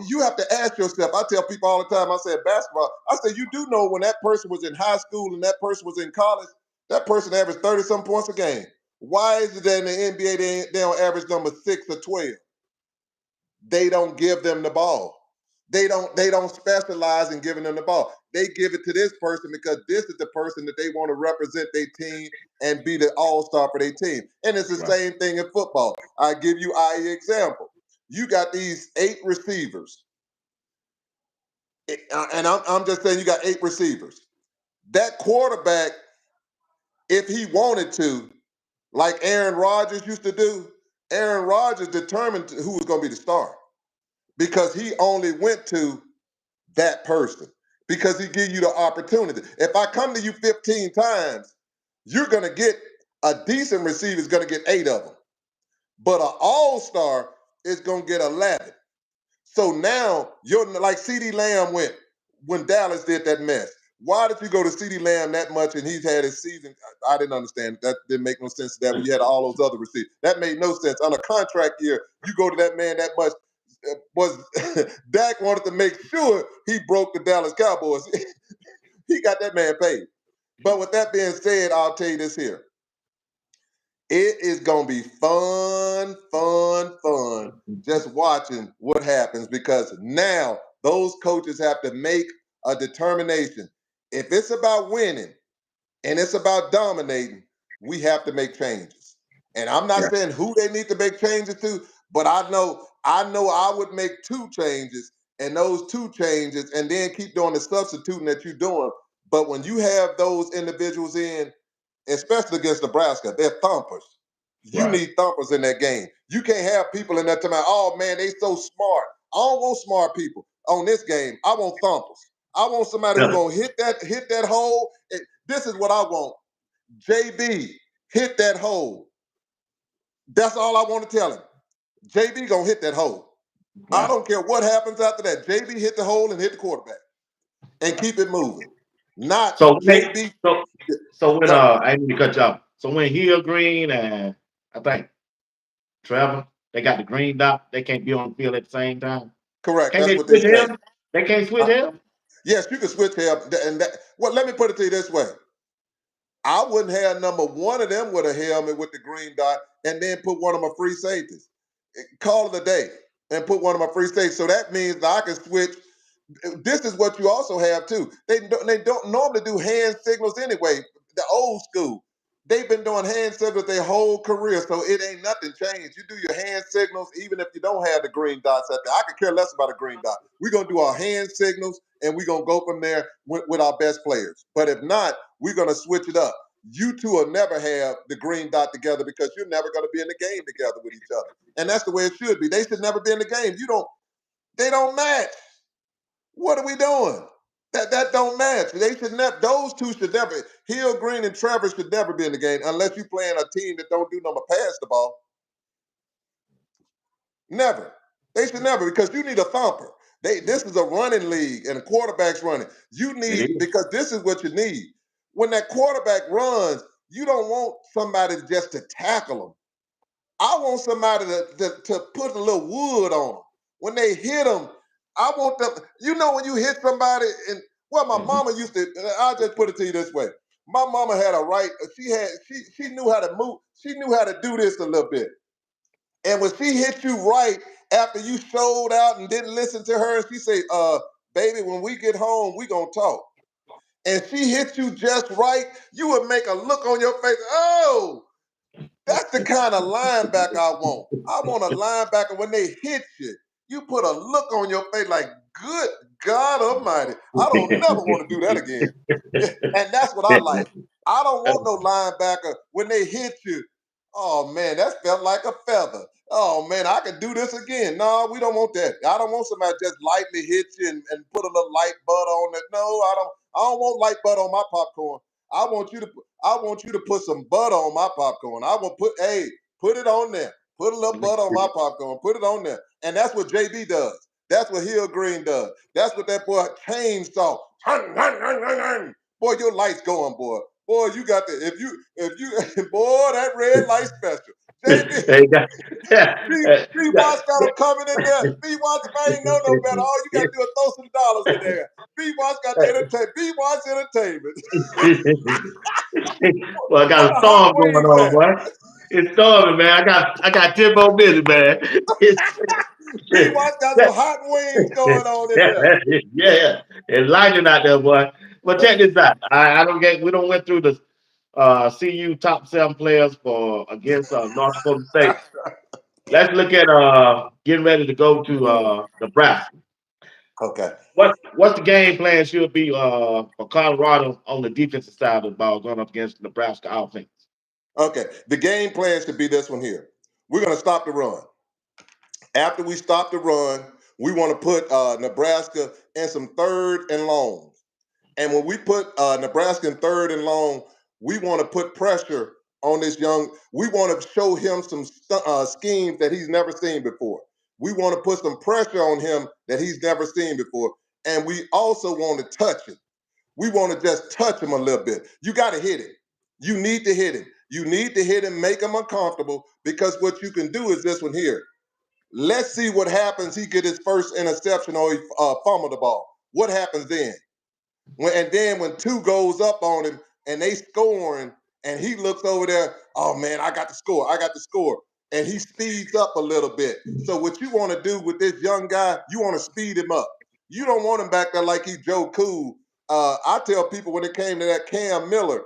Speaker 2: you have to ask yourself. I tell people all the time, I say, basketball, I say, you do know when that person was in high school and that person was in college, that person averaged 30 some points a game. Why is it that in the NBA they don't average number 6 or 12? They don't give them the ball. They don't specialize in giving them the ball. They give it to this person because this is the person that they want to represent their team and be the all-star for their team. And it's the
Speaker 1: Right.
Speaker 2: same thing in football. I give you IE example. You got these 8 receivers. And I'm just saying you got 8 receivers. That quarterback, if he wanted to, like Aaron Rodgers used to do, Aaron Rodgers determined who was going to be the star because he only went to that person because he give you the opportunity. If I come to you 15 times, you're going to get a decent receiver is going to get 8 of them. But an all-star is going to get 11. So now you're like CeeDee Lamb went when Dallas did that mess. Why did you go to CeeDee Lamb that much and he's had his season? I didn't understand. That didn't make no sense to that when you had all those other receivers. That made no sense. On a contract year, you go to that man that much. Was Dak wanted to make sure he broke the Dallas Cowboys. He got that man paid. But with that being said, I'll tell you this here. It is going to be fun, just watching what happens because now those coaches have to make a determination. If it's about winning and it's about dominating, we have to make changes. And I'm not
Speaker 1: Yeah.
Speaker 2: saying who they need to make changes to, but I would make 2 changes and those 2 changes and then keep doing the substituting that you're doing. But when you have those individuals in, especially against Nebraska, they're thumpers. You
Speaker 1: Right.
Speaker 2: need thumpers in that game. You can't have people in that time. Oh man, they so smart. I don't want smart people on this game. I want thumpers. I want somebody who's
Speaker 1: Yeah.
Speaker 2: gonna hit that hole. This is what I want. JB, hit that hole. That's all I want to tell him. JB gonna hit that hole. I
Speaker 1: Right.
Speaker 2: don't care what happens after that. JB hit the hole and hit the quarterback and keep it moving. Not
Speaker 1: So when they
Speaker 2: JB.
Speaker 1: so so when
Speaker 2: Go.
Speaker 1: I didn't mean to cut you off. So when Hill Green and I think Trevor, they got the green dot, they can't be on the field at the same time.
Speaker 2: Correct.
Speaker 1: Can
Speaker 2: That's
Speaker 1: they
Speaker 2: what they
Speaker 1: switch
Speaker 2: say.
Speaker 1: him? They can't switch
Speaker 2: Uh,
Speaker 1: him?
Speaker 2: yes, you can switch help. And that, well, let me put it to you this way. I wouldn't have number one of them with a helmet with the green dot and then put one of my free safeties. Call it a day and put one of my free safeties. So that means that I can switch. This is what you also have too. They don't normally do hand signals anyway. The old school. They've been doing hand signals their whole career, so it ain't nothing changed. You do your hand signals even if you don't have the green dots at there. I could care less about a green dot. We're gonna do our hand signals and we're gonna go from there with our best players. But if not, we're gonna switch it up. You two will never have the green dot together because you're never gonna be in the game together with each other. And that's the way it should be. They should never be in the game. They don't match. What are we doing? That don't match. They should never. Those two should never. Hill Green and Trevor should never be in the game unless you're playing a team that don't do nothing but pass the ball. Never. They should never because you need a thumper. This is a running league and the quarterback's running. You
Speaker 1: It
Speaker 2: need
Speaker 1: is.
Speaker 2: because this is what you need. When that quarterback runs, you don't want somebody just to tackle them. I want somebody to put a little wood on them. When they hit them, I want them. You know, when you hit somebody, and well, my
Speaker 1: Mhm.
Speaker 2: mama used to. I'll just put it to you this way. My mama had a right. She knew how to move. She knew how to do this a little bit. And when she hit you right after you showed out and didn't listen to her, she say, baby, when we get home, we gonna talk. And she hit you just right, you would make a look on your face. Oh, that's the kind of linebacker I want. I want a linebacker when they hit you, you put a look on your face like, good God Almighty, I don't never want to do that again. And that's what I like. I don't want no linebacker when they hit you. Oh man, that felt like a feather. Oh man, I could do this again. No, we don't want that. I don't want somebody just lightly hit you and put a little light butter on it. No, I don't. I don't want light butter on my popcorn. I want you to put some butter on my popcorn. I will put put it on there. Put a little butter on my popcorn. Put it on there. And that's what JB does. That's what Hill Green does. That's what that boy chainsaw. Boy, your light's going, boy. Boy, you got the if you boy, that red light special. JB,
Speaker 1: Hey, yeah,
Speaker 2: B Watts got him coming in there. B Watts, if I ain't know no better, all you gotta do is throw some dollars in there. B Watts got the entertainment. B Watts entertainment.
Speaker 1: well, I
Speaker 2: What
Speaker 1: got a
Speaker 2: a hot
Speaker 1: storm going
Speaker 2: wings
Speaker 1: on,
Speaker 2: at?
Speaker 1: boy. It's storming, man. I got 10 more minutes, man.
Speaker 2: B Watts got some hot wings going on in there.
Speaker 1: Yeah, it's lightning out there, boy. But check this out. I don't get. We don't went through the CU top 7 players for against North Dakota State. Let's look at getting ready to go to Nebraska.
Speaker 2: Okay.
Speaker 1: What's the game plan should be for Colorado on the defensive side of the ball going up against Nebraska offense?
Speaker 2: Okay. The game plan should be this one here. We're gonna stop the run. After we stop the run, we want to put Nebraska in some third and longs. And when we put Nebraska in third and long, we want to put pressure on this young. We want to show him some schemes that he's never seen before. We want to put some pressure on him that he's never seen before. And we also want to touch him. We want to just touch him a little bit. You got to hit him. You need to hit him. You need to hit him, make him uncomfortable, because what you can do is this one here. Let's see what happens. He get his first interception or he fumble the ball. What happens then? And then when two goes up on him and they scoring and he looks over there, oh man, I got the score. I got the score. And he speeds up a little bit. So what you want to do with this young guy, you want to speed him up. You don't want him back there like he's Joe Cool. I tell people when it came to that Cam Miller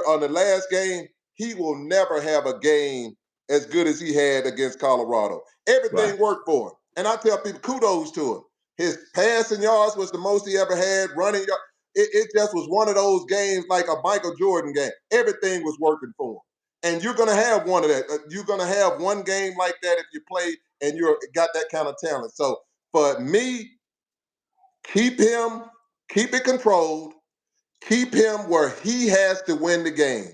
Speaker 2: on the last game, he will never have a game as good as he had against Colorado.
Speaker 1: Right.
Speaker 2: Everything worked for him. And I tell people kudos to him. His passing yards was the most he ever had. Running yards, it just was one of those games like a Michael Jordan game. Everything was working for him. And you're gonna have one of that. You're gonna have one game like that if you play and you're got that kind of talent. So for me, keep him, keep it controlled, keep him where he has to win the game.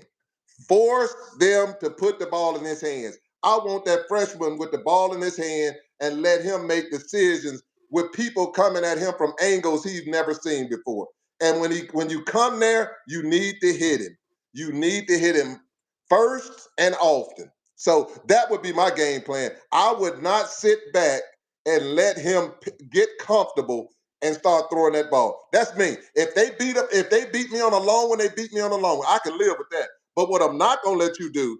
Speaker 2: Force them to put the ball in his hands. I want that freshman with the ball in his hand and let him make decisions with people coming at him from angles he's never seen before. And when you come there, you need to hit him. You need to hit him first and often. So that would be my game plan. I would not sit back and let him get comfortable and start throwing that ball. That's me. If they beat me on a long one, they beat me on a long one. I can live with that. But what I'm not gonna let you do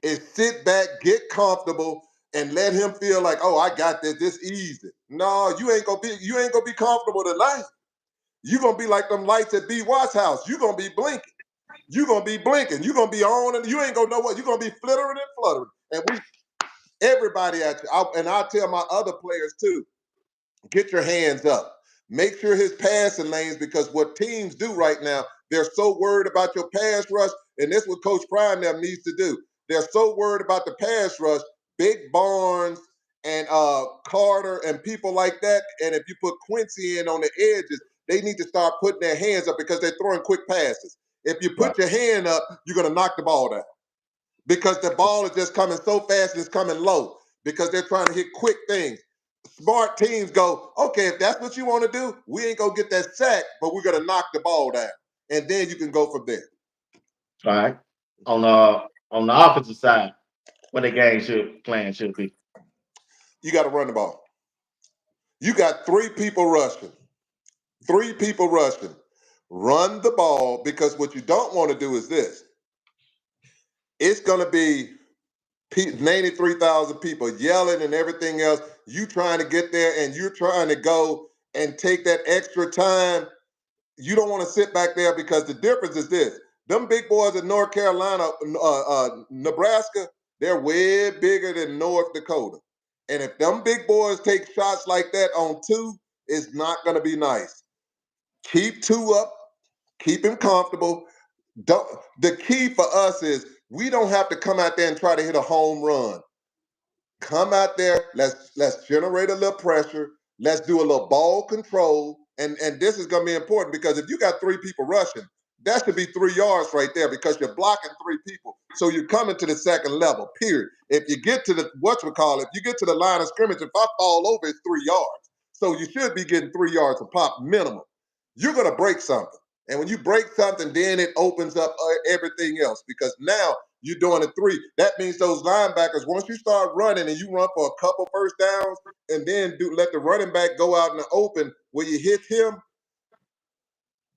Speaker 2: is sit back, get comfortable, and let him feel like, oh, I got this. This easy. No, you ain't gonna be comfortable tonight. You're gonna be like them lights at BWatts house. You're gonna be blinking. You're gonna be blinking. You're gonna be on, and you ain't gonna know what. You're gonna be flittering and fluttering. And everybody at you. And I tell my other players too, get your hands up. Make sure his passing lanes, because what teams do right now, they're so worried about your pass rush, and this is what Coach Prime them needs to do. They're so worried about the pass rush, Big Barnes and Carter and people like that. And if you put Quincy in on the edges, they need to start putting their hands up because they're throwing quick passes. If you
Speaker 1: Right.
Speaker 2: put your hand up, you're going to knock the ball down because the ball is just coming so fast and it's coming low because they're trying to hit quick things. Smart teams go, okay, if that's what you want to do, we ain't gonna get that sack, but we're gonna knock the ball down, and then you can go from there.
Speaker 1: All right. On the offensive side, what the game should plan should be.
Speaker 2: You got to run the ball. You got three people rushing. Three people rushing. Run the ball, because what you don't want to do is this. It's gonna be 93,000 people yelling and everything else. You trying to get there and you're trying to go and take that extra time. You don't want to sit back there, because the difference is this. Them big boys in North Carolina, Nebraska, they're way bigger than North Dakota. And if them big boys take shots like that on two, it's not going to be nice. Keep two up, keep him comfortable. Don't, the key for us is we don't have to come out there and try to hit a home run. Come out there, let's generate a little pressure, let's do a little ball control, and this is going to be important because if you got three people rushing, that should be 3 yards right there because you're blocking three people, so you're coming to the second level, period. If you get to the whatchamacallit, if you get to the line of scrimmage, if I fall over, it's 3 yards, so you should be getting 3 yards a pop minimum. You're going to break something, and when you break something, then it opens up everything else because now you're doing a three. That means those linebackers, once you start running and you run for a couple first downs and then let the running back go out in the open where you hit him,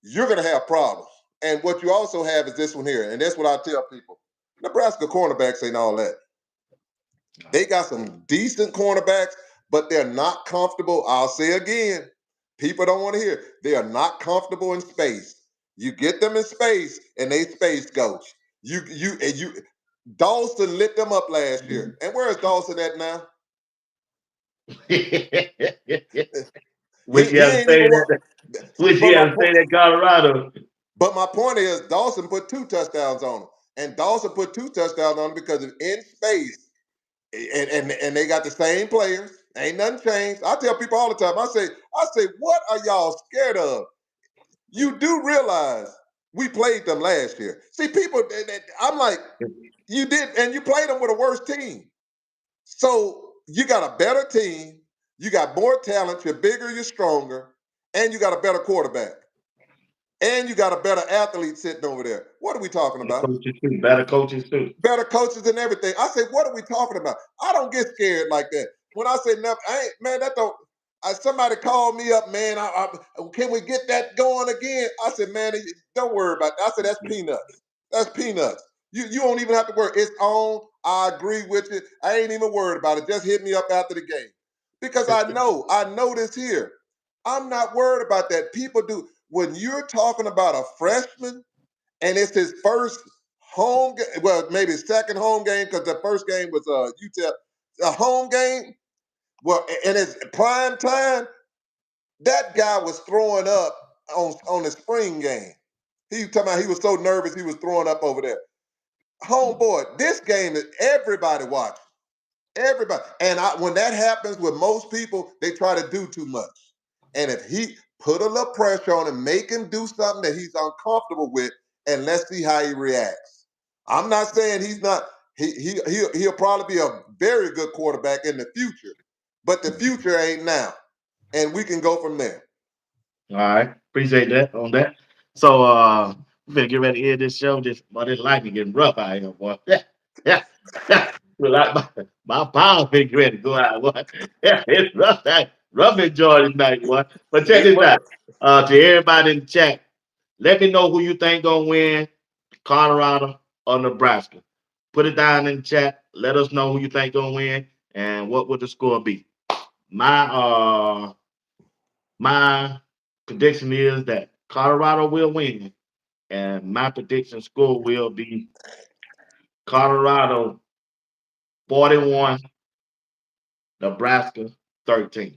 Speaker 2: you're going to have problems. And what you also have is this one here. And that's what I tell people. Nebraska cornerbacks ain't all that. They got some decent cornerbacks, but they're not comfortable. I'll say again, people don't want to hear. They are not comfortable in space. You get them in space and they space coach. You Dawson lit them up last year. And where is Dawson at now?
Speaker 1: Wish you
Speaker 2: He
Speaker 1: had to
Speaker 2: ain't
Speaker 1: say
Speaker 2: even
Speaker 1: that. Wish
Speaker 2: but
Speaker 1: you
Speaker 2: my
Speaker 1: had to say that Colorado.
Speaker 2: but my point is Dawson put 2 touchdowns on him. And Dawson put 2 touchdowns on him because of in space. And they got the same players. Ain't nothing changed. I tell people all the time. I say, what are y'all scared of? You do realize we played them last year. See, people, I'm like, you did, and you played them with a worse team. So you got a better team, you got more talent, you're bigger, you're stronger, and you got a better quarterback. And you got a better athlete sitting over there. What are we talking
Speaker 1: The
Speaker 2: about?
Speaker 1: coaches too. Better coaches too.
Speaker 2: Better coaches and everything. I say, what are we talking about? I don't get scared like that. When I say nothing, I ain't, man, that don't. Somebody called me up, man. Can we get that going again? I said, man, don't worry about that. I said, that's peanuts. That's peanuts. You don't even have to worry. It's on. I agree with you. I ain't even worried about it. Just hit me up after the game because I know this here. I'm not worried about that. People do. When you're talking about a freshman and it's his first home game, well, maybe second home game because the first game was UTEP, a home game. Well, and it's prime time. That guy was throwing up on the spring game. He was talking about he was so nervous he was throwing up over there. Homeboy, this game is everybody watching. Everybody. And when that happens with most people, they try to do too much. And if he put a little pressure on him, make him do something that he's uncomfortable with, and let's see how he reacts. I'm not saying he's not. He'll probably be a very good quarterback in the future, but the future ain't now, and we can go from there.
Speaker 1: All right. Appreciate that on that. So we better get ready to end this show. This life is getting rough out here, boy. Yeah. Yeah. Well, my power finna get ready to go out, boy. Yeah, it's rough night. Rough enjoy this night, boy. But check
Speaker 2: It
Speaker 1: this
Speaker 2: was.
Speaker 1: out. To everybody in the chat, let me know who you think gonna win, Colorado or Nebraska. Put it down in the chat. Let us know who you think gonna win and what would the score be. My my prediction is that Colorado will win, and my prediction score will be Colorado 41, Nebraska 13.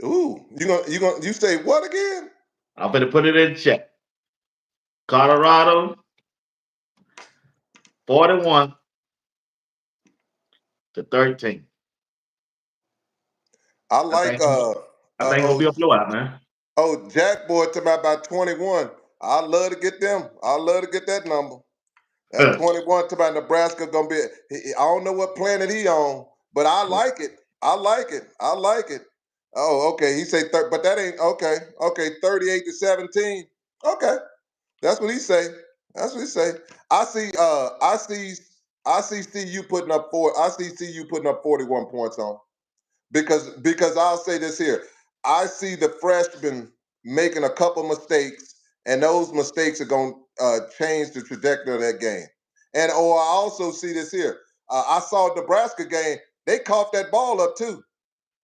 Speaker 2: Ooh, you say what again?
Speaker 1: I'm going to put it in check. Colorado 41 to 13.
Speaker 2: I
Speaker 1: I
Speaker 2: like
Speaker 1: think I think it's gonna
Speaker 2: oh
Speaker 1: be a blowout, man.
Speaker 2: oh Jack boy to me about 21. I love to get them. I love to get that number. That 21 to my Nebraska gonna be. I don't know what planet he on, but I like it. I like it. I like it. Oh, okay. He say, but that ain't okay. Okay, 38-17. Okay, that's what he say. That's what he say. I see. I see. CU putting up four. I see CU putting up 41 points on because I'll say this here. I see the freshmen making a couple mistakes, and those mistakes are going to change the trajectory of that game. And or I also see this here. I saw Nebraska game. They coughed that ball up too.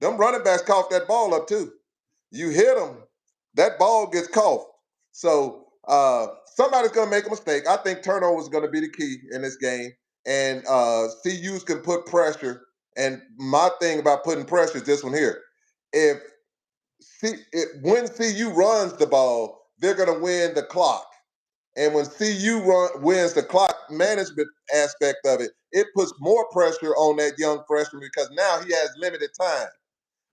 Speaker 2: Them running backs coughed that ball up too. You hit them, that ball gets coughed. So somebody's going to make a mistake. I think turnover is going to be the key in this game. And CUs can put pressure. And my thing about putting pressure is this one here. If when CU runs the ball, they're going to win the clock. And when wins the clock management aspect of it, it puts more pressure on that young freshman because now he has limited time.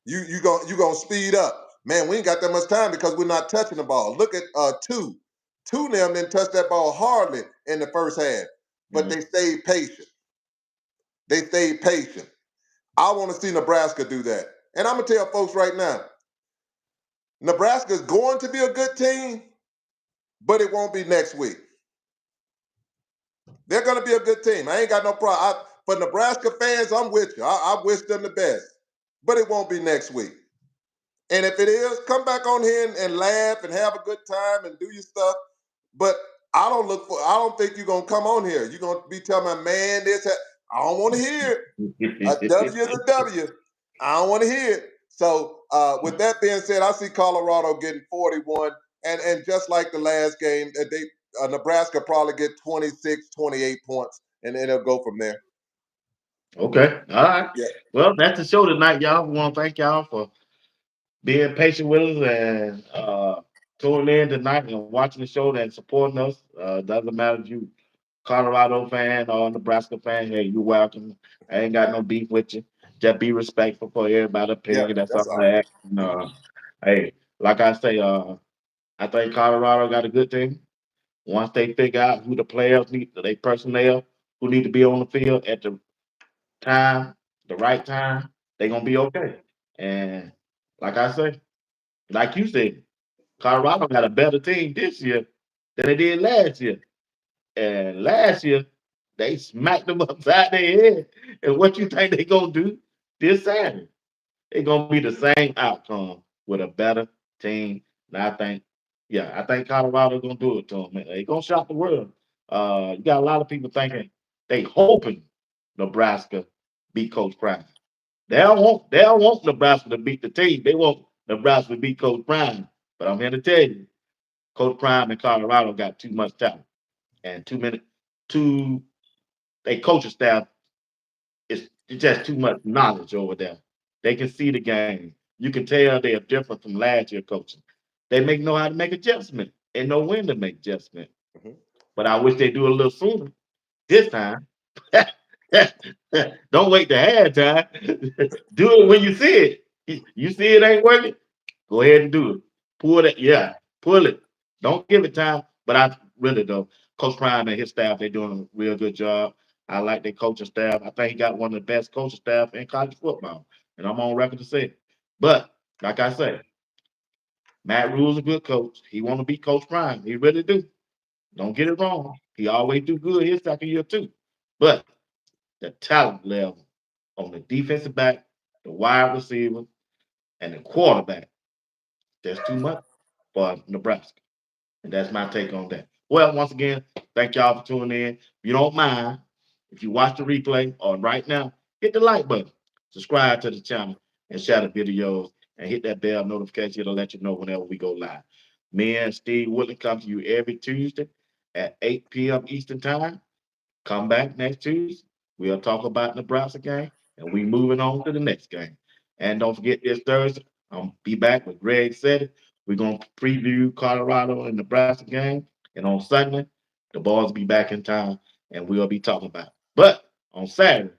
Speaker 2: You gonna speed up, man. We ain't got that much time because we're not touching the ball. Look at two of them didn't touch that ball hardly in the first half, but
Speaker 1: Mhm.
Speaker 2: they stayed patient. They stayed patient. I want to see Nebraska do that, and I'm gonna tell folks right now, Nebraska is going to be a good team, but it won't be next week. They're going to be a good team. I ain't got no problem. For Nebraska fans, I'm with you. I wish them the best, but it won't be next week. And if it is, come back on here and laugh and have a good time and do your stuff. But I don't think you're gonna come on here. You're gonna be telling me, man, I don't want to hear it. A W is a W. I don't want to hear it. So with that being said, I see Colorado getting 41. And just like the last game, Nebraska probably get 26, 28 points, and then it'll go from there.
Speaker 1: Okay. All right.
Speaker 2: Yeah,
Speaker 1: Well, that's the show tonight, y'all. We want to thank y'all for being patient with us and tuning in tonight and watching the show and supporting us. Doesn't matter if you Colorado fan or Nebraska fan. Hey, you're welcome. I ain't got no beef with you. Just be respectful for everybody's
Speaker 2: yeah,
Speaker 1: opinion. That's
Speaker 2: that's
Speaker 1: all
Speaker 2: all.
Speaker 1: I ask. And, hey, like I say, I think Colorado got a good team. Once they figure out who the players need, they personnel who need to be on the field at the time, the right time, they gonna be okay. And like I say, like you said, Colorado got a better team this year than they did last year. And last year, they smacked them upside their head. And what you think they gonna do this Saturday? It's gonna be the same outcome with a better team. And I think, yeah, I think Colorado's gonna do it to them. Man. They gonna shock the world. You got a lot of people thinking they hoping Nebraska beat Coach Prime. They don't want Nebraska to beat the team. They want Nebraska to beat Coach Prime. But I'm here to tell you, Coach Prime and Colorado got too much talent and too they coaching staff it's just too much knowledge over there. They can see the game. You can tell they're different from last year coaching. They know how to make adjustment and know when to make adjustment.
Speaker 2: Mhm.
Speaker 1: But I wish they do it a little sooner this time. Don't wait to halftime. Do it when you see it. You see it ain't working. Go ahead and do it. Pull it. Yeah, pull it. Don't give it time. But I really though, Coach Prime and his staff, they're doing a real good job. I like their coaching staff. I think he got one of the best coaching staff in college football, and I'm on record to say it. But like I say, Matt Rule's a good coach. He want to be Coach Prime. He really do. Don't get it wrong. He always do good his second year too. But the talent level on the defensive back, the wide receiver, and the quarterback, that's too much for Nebraska. And that's my take on that. Well, once again, thank y'all for tuning in. If you don't mind, if you watch the replay or right now, hit the like button, subscribe to the channel, and share the videos, and hit that bell notification. It'll let you know whenever we go live. Me and Steve Woodland come to you every Tuesday at 8 p.m. Eastern Time. Come back next Tuesday. We'll talk about Nebraska game, and we moving on to the next game. And don't forget this Thursday, I'll be back with Greg said it. We're gonna preview Colorado and Nebraska game, and on Sunday, the boys will be back in town, and we'll be talking about it. But on Saturday,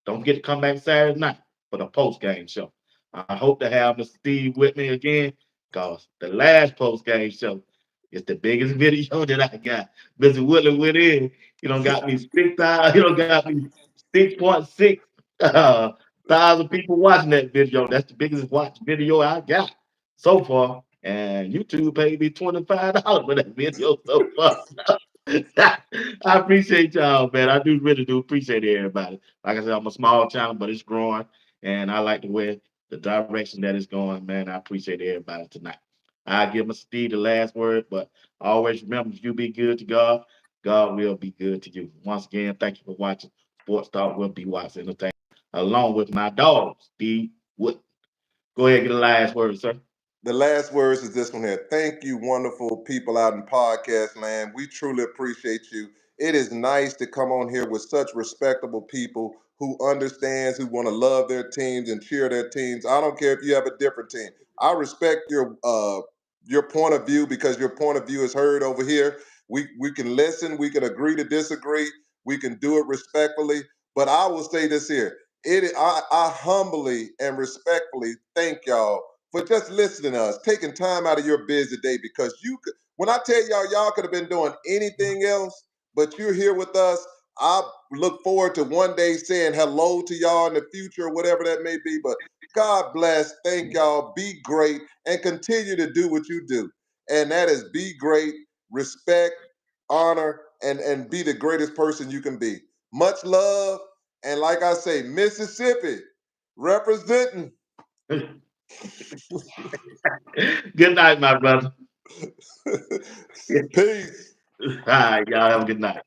Speaker 1: don't forget to come back Saturday night for the post game show. I hope to have Mr. Steve with me again because the last post game show is the biggest video that I got. Mr. Woodland went in. You don't got me 6,000. You don't got me 6.6 thousand people watching that video. That's the biggest watch video I got so far. And YouTube paid me $25 for that video so far. I appreciate y'all, man. I do really do appreciate everybody. Like I said, I'm a small channel, but it's growing, and I like the way the direction that it's going, man. I appreciate everybody tonight. I give Mr. Steve the last word, but always remember if you be good to God, God will be good to you. Once again, thank you for watching Sports Talk with BWatts Entertainment, along with my dog, Steve Wood. Go ahead and get the last word, sir.
Speaker 2: The last words is this one here. Thank you, wonderful people out in podcast land. We truly appreciate you. It is nice to come on here with such respectable people who understands, who want to love their teams and cheer their teams. I don't care if you have a different team. I respect your point of view, because your point of view is heard over here. We can listen, we can agree to disagree, we can do it respectfully. But I will say this here. I humbly and respectfully thank y'all for just listening to us, taking time out of your busy day, because you could, when I tell y'all could have been doing anything else, but you're here with us. I look forward to one day saying hello to y'all in the future, or whatever that may be. But God bless. Thank y'all. Be great and continue to do what you do. And that is be great, respect, honor, and be the greatest person you can be. Much love. And like I say, Mississippi representing.
Speaker 1: Good night, my brother.
Speaker 2: Peace.
Speaker 1: All right, y'all have a good night.